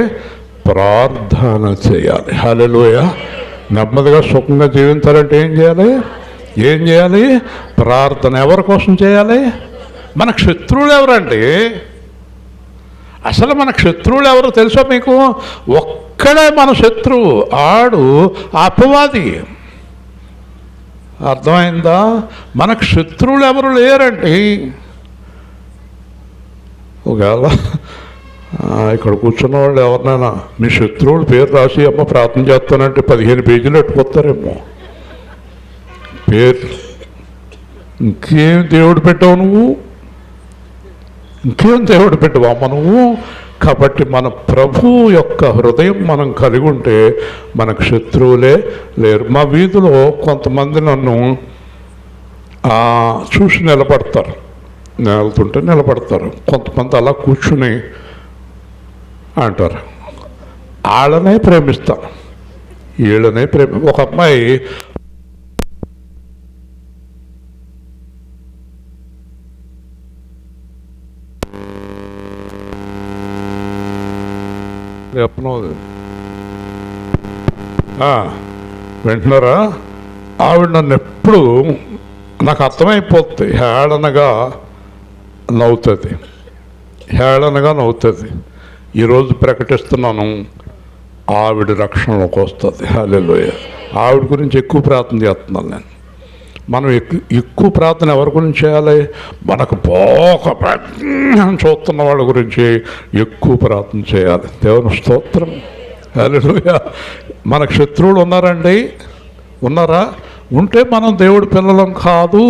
ప్రార్థన చేయాలి. హల్లెలూయా. నెమ్మదిగా సుఖంగా జీవించాలంటే ఏం చేయాలి? ప్రార్థన. ఎవరి కోసం చేయాలి? మనకు శత్రువులు ఎవరండి? అసలు మనకు శత్రువులు ఎవరో తెలుసా మీకు? ఒక్కడే మన శత్రువు, ఆడు అపవాది. అర్థమైందా? మనకు శత్రువులు ఎవరు లేరండి. ఒకవేళ ఇక్కడ కూర్చున్న వాళ్ళు ఎవరినైనా మీ శత్రువుల పేరు రాసి అమ్మ ప్రార్థన చేస్తానంటే 15 పేజీలు ఎట్టుకొస్తారేమో పేరు. ఇంకేం దేవుడు పెట్టావు నువ్వు? ఇంకేం దేవుడు పెట్టావు అమ్మ నువ్వు? కాబట్టి మన ప్రభువు యొక్క హృదయం మనం కలిగి ఉంటే మనకు శత్రువులే లేరు. మా వీధిలో కొంతమంది నన్ను చూసి నిలబడతారు, వెళ్తుంటే నిలబడతారు. కొంతమంది అలా కూర్చుని అంటారు, వాళ్ళనే ప్రేమిస్తాను, వీళ్ళనే ఒక అమ్మాయి వింటున్నారా? ఆవిడ నన్ను ఎప్పుడు నాకు అర్థమైపోతుంది, హేళనగా నవ్వుతుంది. ఈరోజు ప్రకటిస్తున్నాను, ఆవిడ రక్షణలోకి వస్తుంది. హల్లెలూయా. ఆవిడ గురించి ఎక్కువ ప్రార్థన చేస్తున్నాను నేను. మనం ఎక్కువ ప్రార్థన ఎవరి గురించి చేయాలి? మనకు చూస్తున్న వాళ్ళ గురించి ఎక్కువ ప్రార్థన చేయాలి. దేవుని స్తోత్రం. హల్లెలూయా. మనకు శత్రువులు ఉన్నారండి? ఉన్నారా? ఉంటే మనం దేవుడి పిల్లలం కాదు.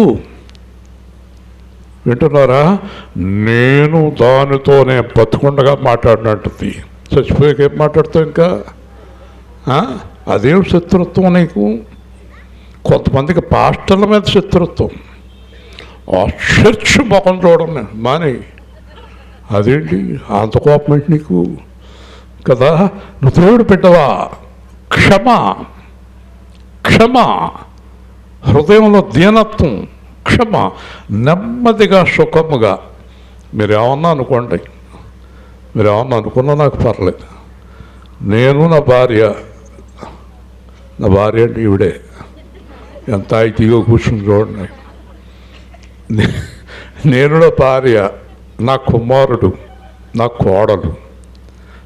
వింటున్నారా? నేను దానితోనే బతుకుండగా మాట్లాడినట్టుది, చచ్చిపోయాక ఏం మాట్లాడుతావు ఇంకా? అదేం శత్రుత్వం నీకు? కొంతమందికి పాస్టర్ల మీద శత్రుత్వం. ఆ చర్చ్ ముఖం చూడండి మాని, అదేంటి అంత కోపం ఏంటి నీకు? కదా, నువ్వు దేవుడు పెట్టవా? క్షమ, హృదయంలో దీనత్వం, క్షమ, నెమ్మదిగా సుఖముగా. మీరు ఏమన్నా అనుకోండి, మీరు ఏమన్నా అనుకున్నా నాకు పర్లేదు. నేను నా భార్య అంటే ఈవిడే, ఎంత ఐతీగా కూర్చుని చూడండి. నేను నా భార్య, నా కుమారుడు, నా కోడలు,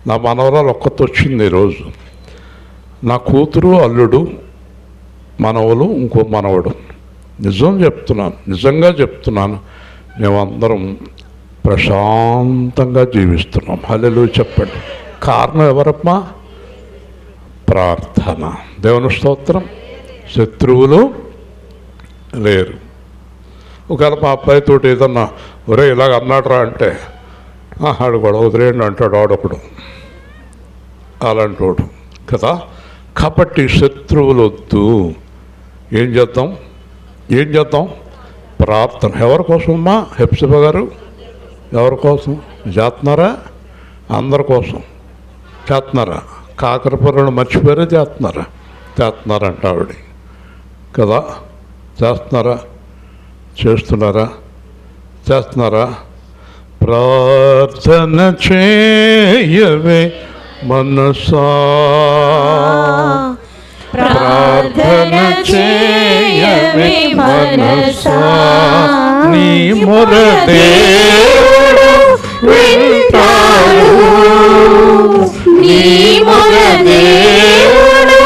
నా మనవరాలు ఒక్కతో వచ్చింది ఈరోజు, నా కూతురు, అల్లుడు, మనవలు, ఇంకో మనవడు. నిజంగా చెప్తున్నాను, మేమందరం ప్రశాంతంగా జీవిస్తున్నాం. హల్లెలూయా చెప్పండి. కారణం ఎవరమ్మా? ప్రార్థన. దేవుని స్తోత్రం. శత్రువులు లేరు. ఒకవేళ మా అబ్బాయితోటి ఏదన్నా ఒరే ఇలాగ అన్నాడురా అంటే ఆడు కూడా వదిలేయండి అంటాడు ఆడొకడు, అలాంటోడు కదా. కాబట్టి శత్రువులు వద్దు. ఏం చేద్దాం? ప్రార్థన. ఎవరి కోసమమ్మా? హెప్సిబా గారు ఎవరి కోసం చేస్తున్నారా? అందరి కోసం చేస్తున్నారా? కాకరపురను మర్చిపోయారా? చేస్తున్నారంట ఆవిడ కదా. చేస్తున్నారా? ప్రార్థన చేయవే మనసా, ప్రార్థన చేయవే మనసా, నీ మొర దేవుడు వింటాడు, నీ మొర దేవుడు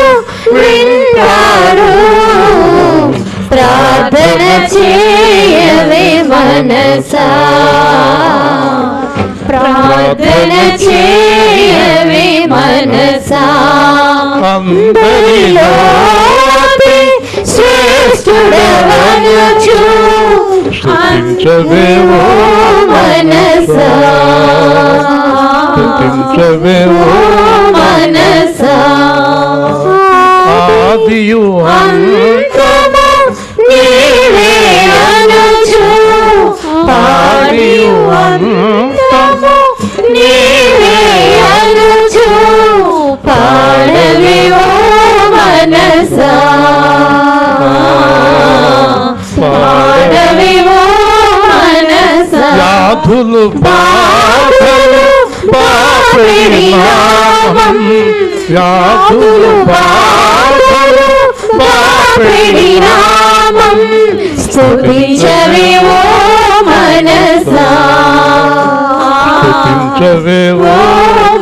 వింటాడు. ప్రార్థన చేయవే మనసా, ప్రార్థన చేయవే మనసా, అందరిలో శ్రేష్ఠుడవనుచు స్తుతించవేవో మనసా, స్తుతించవేవో మనసా, ఆదియు అంతము నీవే అనుచు, ఆదియు అంతము నీవే అనుచు, పాడవే ఓ మనసా, పాడవే ఓ మనసా, వ్యాధులు బాపెడి నామం వ్యాధులు బాధలు బాపెడి నామం స్తుతించవే ఓ మనసా స్తుతించవేవో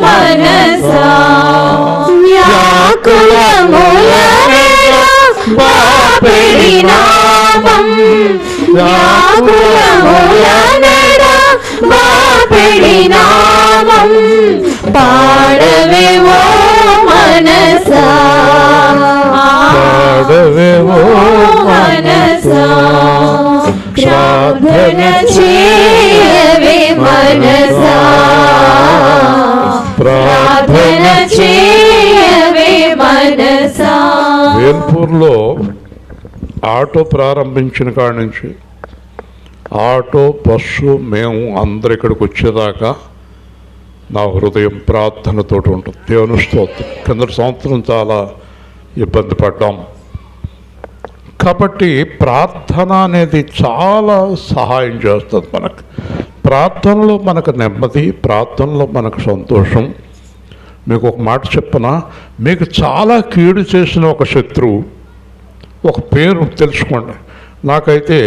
మనసా వ్యాకులములనెడ బాపెడి నామం వ్యాకులములనెడ బాపెడి నామం పాడవే ఓ మనసా పాడవేవో మనసా ప్రార్థన చేయవే మనసా ప్రార్థన చేయవే మనసా. వేల్పూర్లో ఆటో ప్రారంభించిన కాడి నుంచి ఆటో బస్సు మేము అందరు ఇక్కడికి వచ్చేదాకా నా హృదయం ప్రార్థనతో ఉంటుంది. దేవుని స్తోత్రం. కిందటి సంవత్సరం చాలా ఇబ్బంది పడ్డాం కాబట్టి ప్రార్థన అనేది చాలా సహాయం చేస్తుంది మనకు. ప్రార్థనలో మనకు నెమ్మది, ప్రార్థనలో మనకు సంతోషం. మీకు ఒక మాట చెప్పనా, మీకు చాలా కీడు చేసిన ఒక శత్రువు ఒక పేరు తెలుసుకోండి. నాకైతే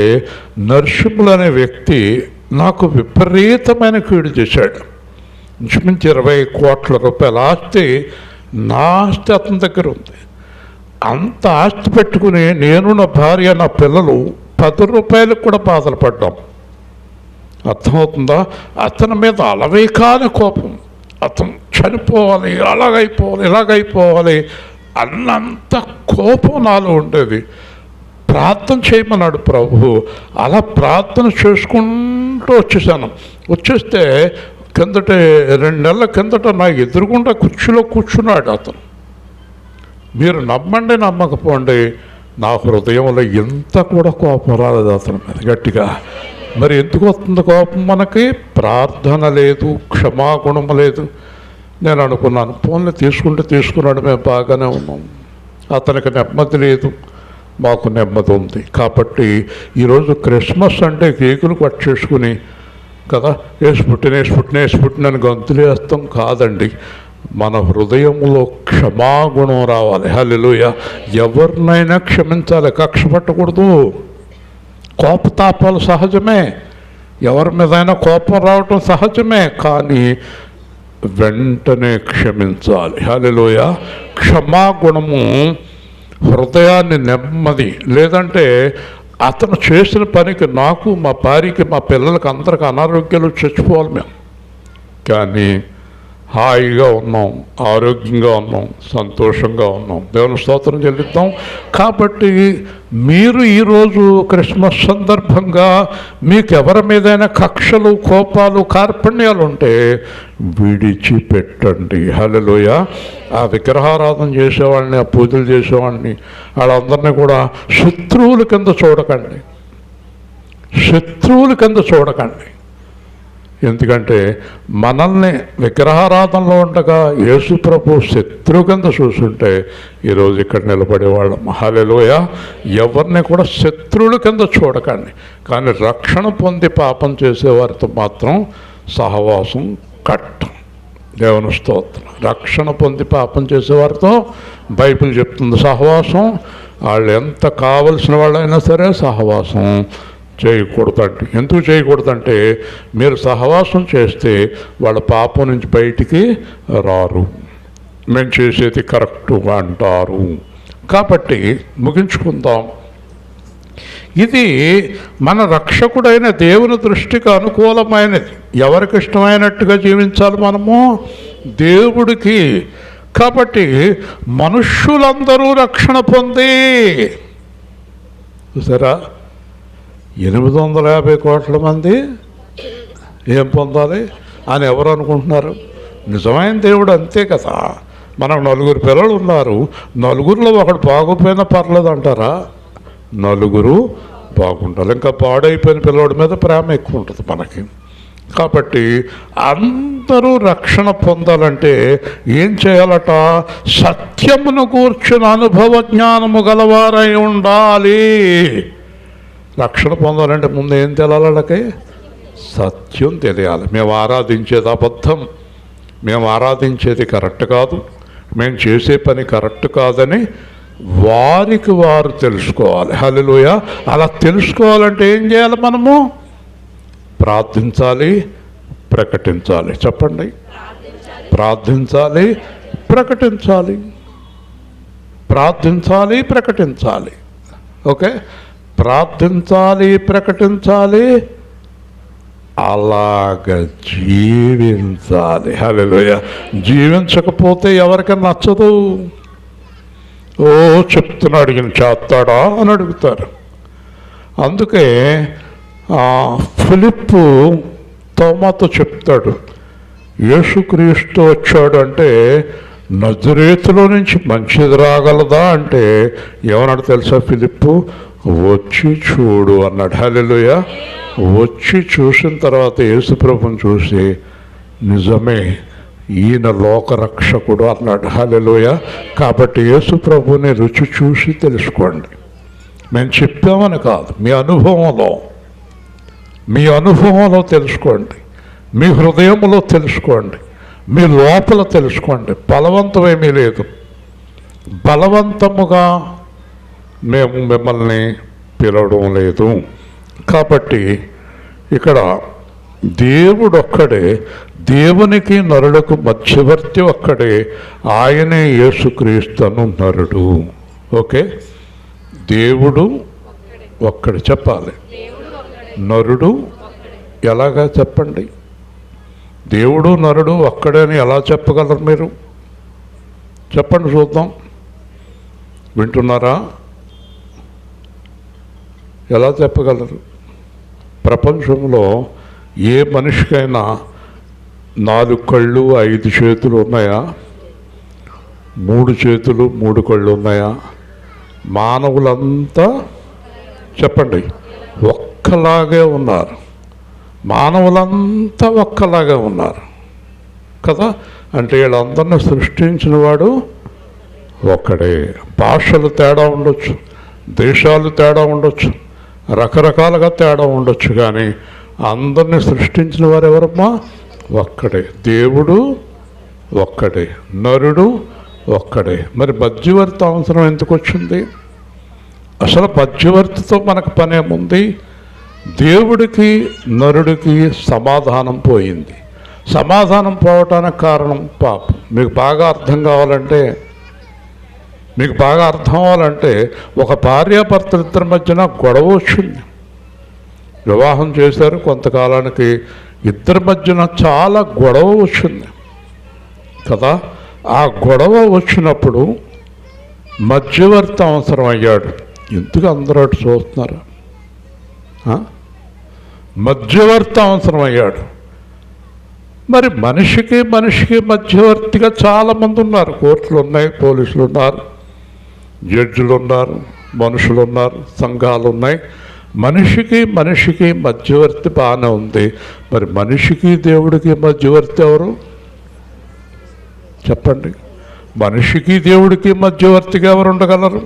నరసింహులు అనే వ్యక్తి నాకు విపరీతమైన కీడు చేశాడు. ఇంచుమించు 20 కోట్ల రూపాయల ఆస్తి నా ఆస్తి అతని దగ్గర ఉంది. అంత ఆస్తి పెట్టుకుని నేను, నా భార్య, నా పిల్లలు 10 రూపాయలకు కూడా బాధలు పడ్డాం. అర్థమవుతుందా? అతని మీద అలవేకాని కోపం. అతను చనిపోవాలి, అలాగైపోవాలి, ఇలాగైపోవాలి అన్నంత కోపం నాలో ఉండేది. ప్రార్థన చేయమన్నాడు ప్రభు. అలా ప్రార్థన చేసుకుంటూ వచ్చేసాను. వచ్చేస్తే కిందట 2 నెలల కిందట నా ఎదురుగుండా కుర్చీలో కూర్చున్నాడు అతను. మీరు నమ్మండి నమ్మకపోండి, నా హృదయంలో ఎంత కూడా కోపం రాలేదు అతని మీద గట్టిగా. మరి ఎందుకు వస్తుంది కోపం మనకి? ప్రార్థన లేదు, క్షమాగుణం లేదు. నేను అనుకున్నాను ఫోన్లు తీసుకున్నాడు, మేము బాగానే ఉన్నాం. అతనికి నెమ్మది లేదు, మాకు నెమ్మది ఉంది. కాబట్టి ఈరోజు క్రిస్మస్ అంటే కేకులు కట్ చేసుకుని కదా వేసి పుట్టిన గంతులు వేస్తాం కాదండి. మన హృదయంలో క్షమాగుణం రావాలి. హల్లెలూయా. ఎవరినైనా క్షమించాలి, కక్ష పట్టకూడదు. కోపతాపాలు సహజమే, ఎవరి మీదైనా కోపం రావటం సహజమే, కానీ వెంటనే క్షమించాలి. హల్లెలూయా. క్షమాగుణము హృదయాన్ని నెమ్మది. లేదంటే అతను చేసిన పనికి నాకు, మా భార్యకి, మా పిల్లలకి అందరికి అనారోగ్యాలు చచ్చిపోవాలి మేము. కానీ హాయిగా ఉన్నాం, ఆరోగ్యంగా ఉన్నాం, సంతోషంగా ఉన్నాం. దేవుని స్తోత్రం చెల్లిద్దాం. కాబట్టి మీరు ఈరోజు క్రిస్మస్ సందర్భంగా మీకు ఎవరి మీదైనా కక్షలు, కోపాలు, కార్పణ్యాలు ఉంటే విడిచిపెట్టండి. హల్లెలూయా. ఆ విగ్రహారాధన చేసేవాడిని, ఆ పూజలు చేసేవాడిని, వాళ్ళందరినీ కూడా శత్రువుల కింద చూడకండి. శత్రువుల కింద చూడకండి. ఎందుకంటే మనల్ని విగ్రహారాధనలో ఉండగా యేసు ప్రభు శత్రువు కింద చూస్తుంటే ఈరోజు ఇక్కడ నిలబడేవాళ్ళం. హల్లెలూయా. ఎవరిని కూడా శత్రువుల కింద చూడకండి. కానీ రక్షణ పొంది పాపం చేసేవారితో మాత్రం సహవాసం కట్టం. దేవుని స్తోత్రం. రక్షణ పొంది పాపం చేసేవారితో బైబిల్ చెప్తుంది సహవాసం. వాళ్ళు ఎంత కావలసిన వాళ్ళైనా సరే సహవాసం చేయకూడదండి. ఎందుకు చేయకూడదంటే మీరు సహవాసం చేస్తే వాళ్ళ పాపం నుంచి బయటికి రారు, మేము చేసేది కరెక్టుగా అంటారు. కాబట్టి ముగించుకుందాం. ఇది మన రక్షకుడైన దేవుని దృష్టికి అనుకూలమైనది. ఎవరికి ఇష్టమైనట్టుగా జీవించాలి మనము? దేవుడికి. కాబట్టి మనుష్యులందరూ రక్షణ పొంది, చూసారా, 850 కోట్ల మంది ఏం పొందాలి అని ఎవరు అనుకుంటున్నారు? నిజమైన దేవుడు అంతే కదా. మనకు 4 పిల్లలు ఉన్నారు, 4లో ఒకడు బాగోపోయినా పర్లేదు అంటారా? 4 బాగుండాలి. ఇంకా పాడైపోయిన పిల్లవాడి మీద ప్రేమ ఎక్కువ ఉంటుంది మనకి. కాబట్టి అందరూ రక్షణ పొందాలంటే ఏం చేయాలట? సత్యమును కూర్చున్న అనుభవ జ్ఞానము గలవారై ఉండాలి. రక్షణ పొందాలంటే ముందు ఏం తెలియాలి? వాళ్ళకి సత్యం తెలియాలి. మేము ఆరాధించేది అబద్ధం, మేము ఆరాధించేది కరెక్ట్ కాదు, మేము చేసే పని కరెక్ట్ కాదని వారికి వారు తెలుసుకోవాలి. హల్లెలూయా. అలా తెలుసుకోవాలంటే ఏం చేయాలి? మనము ప్రార్థించాలి, ప్రకటించాలి. చెప్పండి, ప్రార్థించాలి, ప్రకటించాలి. ప్రార్థించాలి, ప్రకటించాలి. ఓకే, ప్రార్థించాలి, ప్రకటించాలి, అలాగ జీవించాలి. హల్లెలూయా. జీవించకపోతే ఎవరికైనా నచ్చదు. ఓ చెప్తున్నాడు, ఈయన చేస్తాడా అని అడుగుతారు. అందుకే ఫిలిప్పు తోమాతో చెప్తాడు, యేసుక్రీస్తు వచ్చాడు అంటే నజరేతులో నుంచి మంచిది రాగలదా అంటే ఏమన్నాడు తెలుసా ఫిలిప్పు? వచ్చి చూడు అన్నాడు. హల్లెలూయా. వచ్చి చూసిన తర్వాత యేసుప్రభుని చూసి నిజమే ఈయన లోకరక్షకుడు అన్నాడు. హల్లెలూయా. కాబట్టి యేసుప్రభుని రుచి చూసి తెలుసుకోండి. మేము చెప్పామని కాదు, మీ అనుభవంలో తెలుసుకోండి, మీ హృదయంలో తెలుసుకోండి, మీ లోపల తెలుసుకోండి. బలవంతమేమీ లేదు. బలవంతముగా మేము మిమ్మల్ని పిలవడం లేదు. కాబట్టి ఇక్కడ దేవుడు ఒక్కడే, దేవునికి నరులకు మధ్యవర్తి ఒక్కడే, ఆయనే యేసుక్రీస్తును నరుడు. ఓకే, దేవుడు ఒక్కడే చెప్పాలి, నరుడు ఎలాగా చెప్పండి? దేవుడు నరుడు ఒక్కడే అని ఎలా చెప్పగలరు మీరు? చెప్పండి చూద్దాం. వింటున్నారా? ఎలా చెప్పగలరు? ప్రపంచంలో ఏ మనిషికైనా 4 కళ్ళు 5 చేతులు ఉన్నాయా? 3 చేతులు 3 కళ్ళు ఉన్నాయా? మానవులంతా చెప్పండి ఒక్కలాగే ఉన్నారు. మానవులంతా ఒక్కలాగే ఉన్నారు కదా. అంటే వీళ్ళందరినీ సృష్టించిన వాడు ఒక్కడే. భాషలు తేడా ఉండొచ్చు, దేశాలు తేడా ఉండొచ్చు, రకరకాలుగా తేడా ఉండొచ్చు, కానీ అందరినీ సృష్టించిన వారు ఎవరమ్మా? ఒక్కడే. దేవుడు ఒక్కడే, నరుడు ఒక్కడే. మరి మధ్యవర్తి అవసరం ఎందుకు వచ్చింది? అసలు మధ్యవర్తితో మనకు పనేముంది? దేవుడికి నరుడికి సమాధానం పోయింది. సమాధానం పోవటానికి కారణం పాపం. మీకు బాగా అర్థం అవ్వాలంటే ఒక భార్యాభర్తల ఇద్దరి మధ్యన గొడవ వచ్చింది. వివాహం చేశారు, కొంతకాలానికి ఇద్దరి మధ్యన చాలా గొడవ వచ్చింది కదా. ఆ గొడవ వచ్చినప్పుడు మధ్యవర్తి అవసరం అయ్యాడు. ఎందుకు అందరూ అటు చూస్తున్నారు? మధ్యవర్తి అవసరం అయ్యాడు. మరి మనిషికి మధ్యవర్తిగా చాలామంది ఉన్నారు. కోర్టులు ఉన్నాయి, పోలీసులు ఉన్నారు, జడ్జిలు ఉన్నారు, మనుషులు ఉన్నారు, సంఘాలు ఉన్నాయి. మనిషికి మధ్యవర్తి బాగానే ఉంది. మరి మనిషికి దేవుడికి మధ్యవర్తి ఎవరు చెప్పండి? మనిషికి దేవుడికి మధ్యవర్తిగా ఎవరు ఉండగలరు?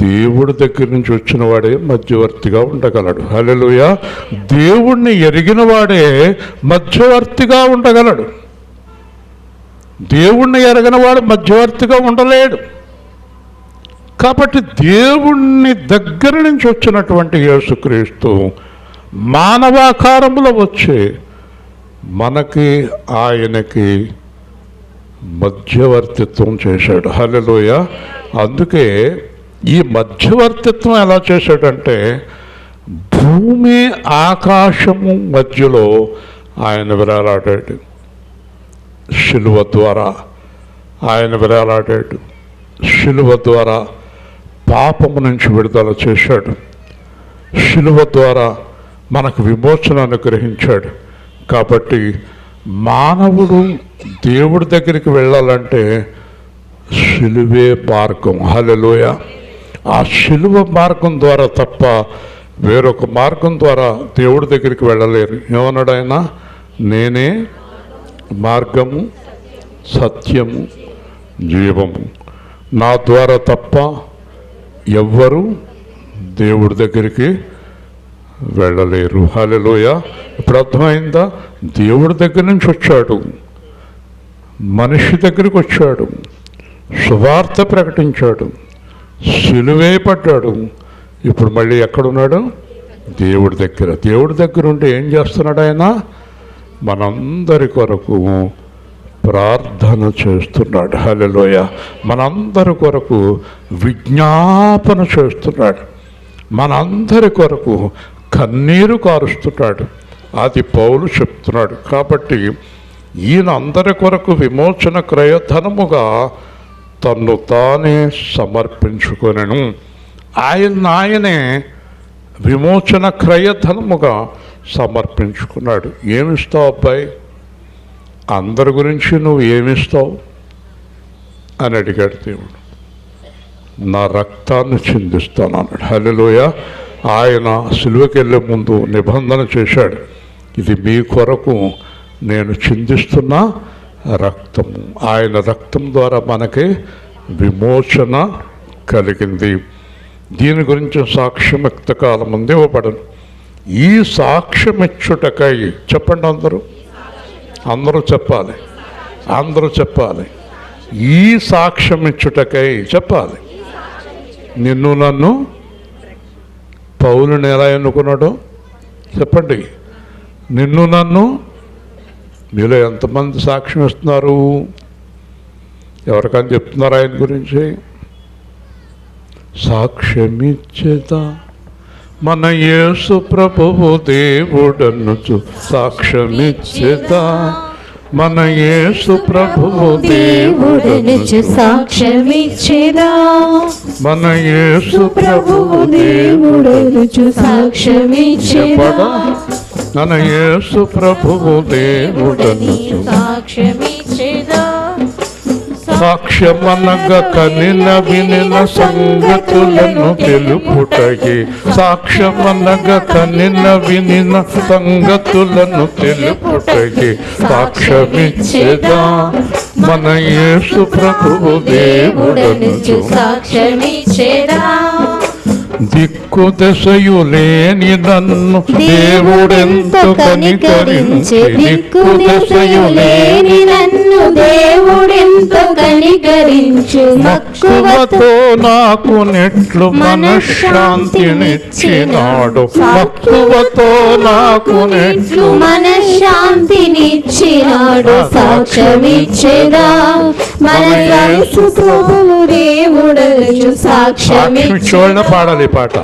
దేవుడి దగ్గర నుంచి వచ్చిన వాడే మధ్యవర్తిగా ఉండగలడు. హల్లెలూయా. దేవుణ్ణి ఎరిగిన వాడే మధ్యవర్తిగా ఉండగలడు. దేవుణ్ణి ఎరగిన వాడు మధ్యవర్తిగా ఉండలేడు. కాబట్టి దేవుణ్ణి దగ్గర నుంచి వచ్చినటువంటి యేసుక్రీస్తు మానవాకారంలో వచ్చి మనకి ఆయనకి మధ్యవర్తిత్వం చేశాడు. హల్లెలూయా. అందుకే ఈ మధ్యవర్తిత్వం ఎలా చేశాడంటే భూమి ఆకాశము మధ్యలో ఆయన విరాలాడాడు. శిలువ ద్వారా ఆయన విరాలాడాడు. శిలువ ద్వారా పాపము నుంచి విడుదల చేశాడు. శిలువ ద్వారా మనకు విమోచన అనుగ్రహించాడు. కాబట్టి మానవుడు దేవుడి దగ్గరికి వెళ్ళాలంటే శిలువే మార్గం. హల్లెలూయా. ఆ శిలువ మార్గం ద్వారా తప్ప వేరొక మార్గం ద్వారా దేవుడి దగ్గరికి వెళ్ళలేరు. ఏమన్నాడు ఆయన? నేనే మార్గము, సత్యము, జీవము. నా ద్వారా తప్ప ఎవ్వరూ దేవుడి దగ్గరికి వెళ్ళలేరు. హల్లెలూయా. ఇప్పుడు అర్థమైందా? దేవుడి దగ్గర నుంచి వచ్చాడు, మనిషి దగ్గరికి వచ్చాడు, సువార్త ప్రకటించాడు, సిలువే పడ్డాడు. ఇప్పుడు మళ్ళీ ఎక్కడున్నాడు? దేవుడి దగ్గర. దేవుడి దగ్గర ఉంటే ఏం చేస్తున్నాడు ఆయన? మనందరి కొరకు ప్రార్థన చేస్తున్నాడు. హల్లెలూయా. మనందరి కొరకు విజ్ఞాపన చేస్తున్నాడు, మనందరి కొరకు కన్నీరు కారుస్తున్నాడు. అది పౌలు చెప్తున్నాడు. కాబట్టి ఈయన అందరి కొరకు విమోచన క్రయధనముగా తన్ను తానే సమర్పించుకొనెను. ఆయనే విమోచన క్రయధనముగా సమర్పించుకున్నాడు. ఏమిస్తావు అబ్బాయి? అందరి గురించి నువ్వు ఏమిస్తావు అని అడిగాడు దేవుడు. నా రక్తాన్ని చిందిస్తాను అన్నాడు. హల్లెలూయా. ఆయన సిలువకి వెళ్ళే ముందు నిబంధన చేశాడు, ఇది మీ కొరకు నేను చిందిస్తున్న రక్తము. ఆయన రక్తం ద్వారా మనకి విమోచన కలిగింది. దీని గురించి సాక్ష్యం కాలం ముందు ఇవ్వబడను. ఈ సాక్ష్యం ఇచ్చుటకై చెప్పండి, అందరూ చెప్పాలి, అందరూ చెప్పాలి. ఈ సాక్ష్యం ఇచ్చుటకై చెప్పాలి. నిన్ను నన్ను పౌలుని ఎలా ఎన్నుకున్నాడో చెప్పండి. నిన్ను నన్ను మీలో ఎంతమంది సాక్ష్యం ఇస్తున్నారు? ఎవరికైనా చెప్తున్నారు ఆయన గురించి? సాక్ష్యమిచ్చేదా మన యేసు ప్రభువు దేవుడనుచు, సాక్ష్యమిచ్చేదా మన యేసు ప్రభువు దేవుడనుచు, సాక్ష్యమిచ్చేదా మన యేసు ప్రభువు దేవుడనుచు, సాక్ష్యమిచ్చేదా మన యేసు ప్రభువు దేవుడనుచు, సాక్ష్యమిచ్చేదా. సాక్ష్యమనగా కనిన వినిన సంగతులను తెలుపుటకి, సాక్ష్యమనగా కనిన వినిన సంగతులను తెలుపుటకి సాక్ష్యమిచ్చేదా మన యేసు ప్రభువు దేవుడనుచు, సాక్ష్యమిచ్చేదా. దిక్కు దశయు లేని నన్ను దేవుడెంతో కనికరించి, దిక్కు దశయు లేని నన్ను దేవుడెంతో కనికరించు, మక్కువతో నాకు నెట్లు మనశ్శాంతినిచ్చినాడు, మక్కువతో నాకు నెట్లు మనశ్శాంతినిచ్చినాడు. సాక్ష్యమిచ్చేదా మన యేసు ప్రభువు దేవుడనుచు, సాక్ష్యమిచ్చేదా. పాడాలి ఈ పాట.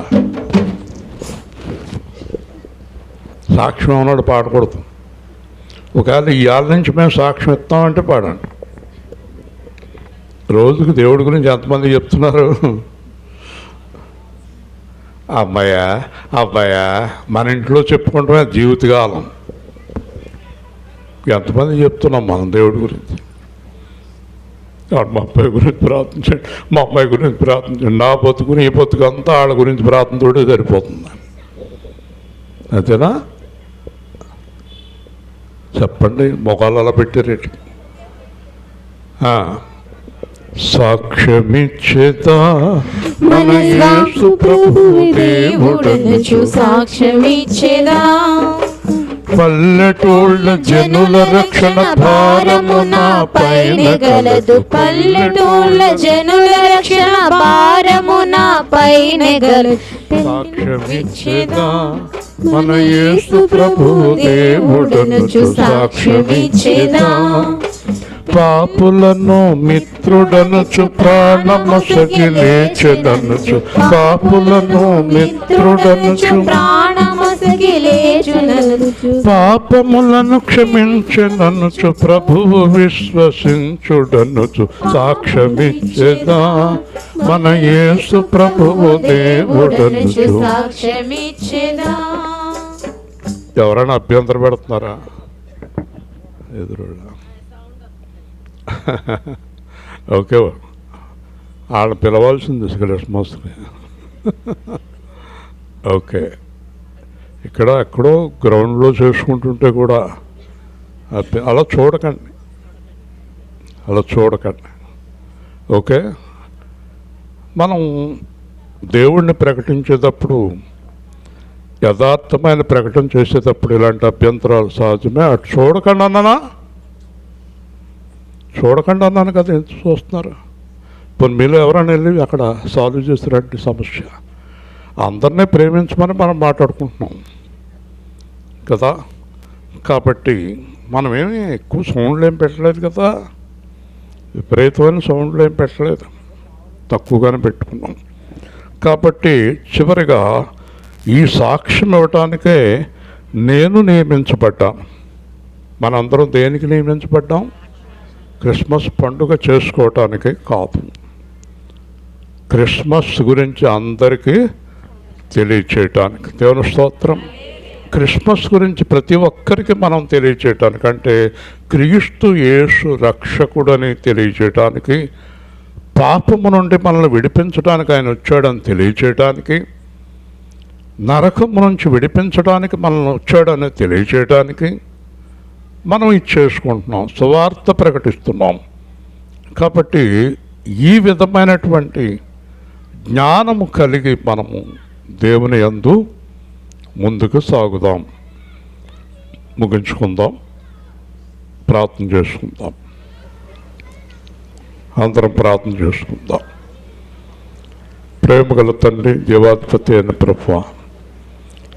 సాక్ష్యం అన్నాడు పాడకూడదు. ఒకవేళ ఇవాళ నుంచి మేము సాక్ష్యం ఇస్తామంటే పాడండి. రోజుకి దేవుడి గురించి ఎంతమంది చెప్తున్నారు? అమ్మాయా అబ్బాయా మన ఇంట్లో చెప్పుకుంటామే జీవితకాలం. ఎంతమంది చెప్తున్నాం మనం దేవుడి గురించి? మా అబ్బాయి గురించి ప్రార్థించండి, మా అమ్మాయి గురించి ప్రార్థించండి, నా బతుకుని ఈ బతుకు అంతా వాళ్ళ గురించి ప్రార్థనతోటే సరిపోతుంది. అంతేనా? చెప్పండి, మొగాలు అలా పెట్టారేటి? సాక్ష్యమిచ్చేదా మన యేసు ప్రభువు దేవుడనుచు, సాక్ష్యమిచ్చేదా. పల్లెటూళ్ళ జనుల రక్షణ భారము నా పైన గలదు, పల్లెటూళ్ళ జనుల రక్షణ భారము నా పైన గలదు. సాక్ష్యమిచ్చేదా మన యేసు ప్రభువు దేవుడనుచు, సాక్ష్యమిచ్చేదా. పాపులను మిత్రుడనుచు ప్రాణమొసగి లేచెదనుచు, పాపులను మిత్రుడనుచు ప్రాణమొసగి లేచెదనుచు, పాపములను క్షమించెదనుచు ప్రభువు విశ్వసించుడనుచు, సాక్ష్యమిచ్చేదా మన యేసు ప్రభువు దేవుడనుచు, సాక్ష్యమిచ్చేదా. ఎవరైనా అభ్యంతరం పెడుతున్నారా? ఎదురుగా ఓకే, వాళ్ళని పిలవాల్సింది క్రిస్మస్కి. ఓకే, ఇక్కడ ఎక్కడో గ్రౌండ్లో చేసుకుంటుంటే కూడా అలా చూడకండి, అలా చూడకండి. ఓకే, మనం దేవుణ్ణి ప్రకటించేటప్పుడు యథార్థమైన ప్రకటన చేసేటప్పుడు ఇలాంటి అభ్యంతరాలు సహజమే. అటు చూడకండి అన్నానా? చూడకండి అన్నాను కదా, ఎంత చూస్తున్నారు? ఇప్పుడు మీలో ఎవరైనా వెళ్ళి అక్కడ సాల్వ్ చేసినట్టు సమస్య, అందరినీ ప్రేమించమని మనం మాట్లాడుకుంటున్నాం కదా. కాబట్టి మనమేమి ఎక్కువ సౌండ్లు ఏం పెట్టలేదు కదా, విపరీతమైన సౌండ్లు ఏం పెట్టలేదు, తక్కువగానే పెట్టుకున్నాం. కాబట్టి చివరిగా ఈ సాక్ష్యం ఇవ్వటానికే నేను నియమించబడ్డాను. మనందరం దేనికి నియమించబడ్డాం? క్రిస్మస్ పండుగ చేసుకోవటానికి కాదు, క్రిస్మస్ గురించి అందరికీ తెలియచేయటానికి. దేవుని స్తోత్రం. క్రిస్మస్ గురించి ప్రతి ఒక్కరికి మనం తెలియచేయటానికి, అంటే క్రీస్తు యేసు రక్షకుడని తెలియచేయటానికి, పాపము నుండి మనల్ని విడిపించడానికి ఆయన వచ్చాడని తెలియచేయటానికి, నరకము నుంచి విడిపించడానికి మనల్ని వచ్చాడని తెలియచేయటానికి మనం ఇది చేసుకుంటున్నాం, సువార్త ప్రకటిస్తున్నాం. కాబట్టి ఈ విధమైనటువంటి జ్ఞానము కలిగి మనము దేవుని యందు ముందుకు సాగుదాం. ముగించుకుందాం, ప్రార్థన చేసుకుందాం. అందరం ప్రార్థన చేసుకుందాం. ప్రేమగల తండ్రి, దేవాధిపతి అయిన ప్రభువా,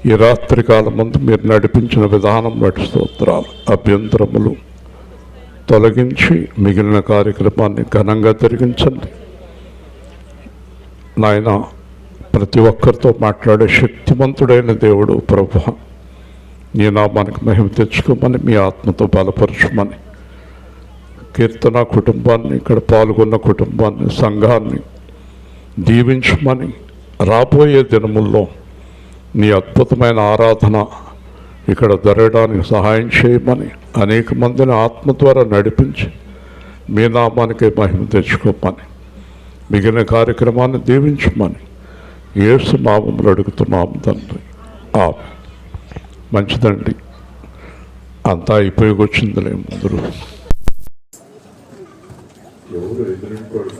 ఈ రాత్రి కాలం ముందు మీరు నడిపించిన విధానం బట్టి స్తోత్రాలు. అభ్యంతరములు తొలగించి మిగిలిన కార్యక్రమాన్ని ఘనంగా జరిగించండి నాయన. ప్రతి ఒక్కరితో మాట్లాడే శక్తివంతుడైన దేవుడు ప్రభువా, నీ నామానికి మహిమ తెచ్చుకోమని, మీ ఆత్మతో బలపరచమని, కీర్తన కుటుంబాన్ని, ఇక్కడ పాల్గొన్న కుటుంబాన్ని, సంఘాన్ని దీవించమని, రాబోయే దినముల్లో నీ అద్భుతమైన ఆరాధన ఇక్కడ జరగడానికి సహాయం చేయమని, అనేక మందిని ఆత్మ ద్వారా నడిపించి మీ నామానికి మహిమ తెచ్చుకోమని, మిగిలిన కార్యక్రమాన్ని దీవించమని యేసు నామములో అడుగుతున్నాము తండ్రి. మంచిదండి, అంతా అయిపోయి వచ్చిందిలే. ముందు ఎవరు ఎదురింటాడు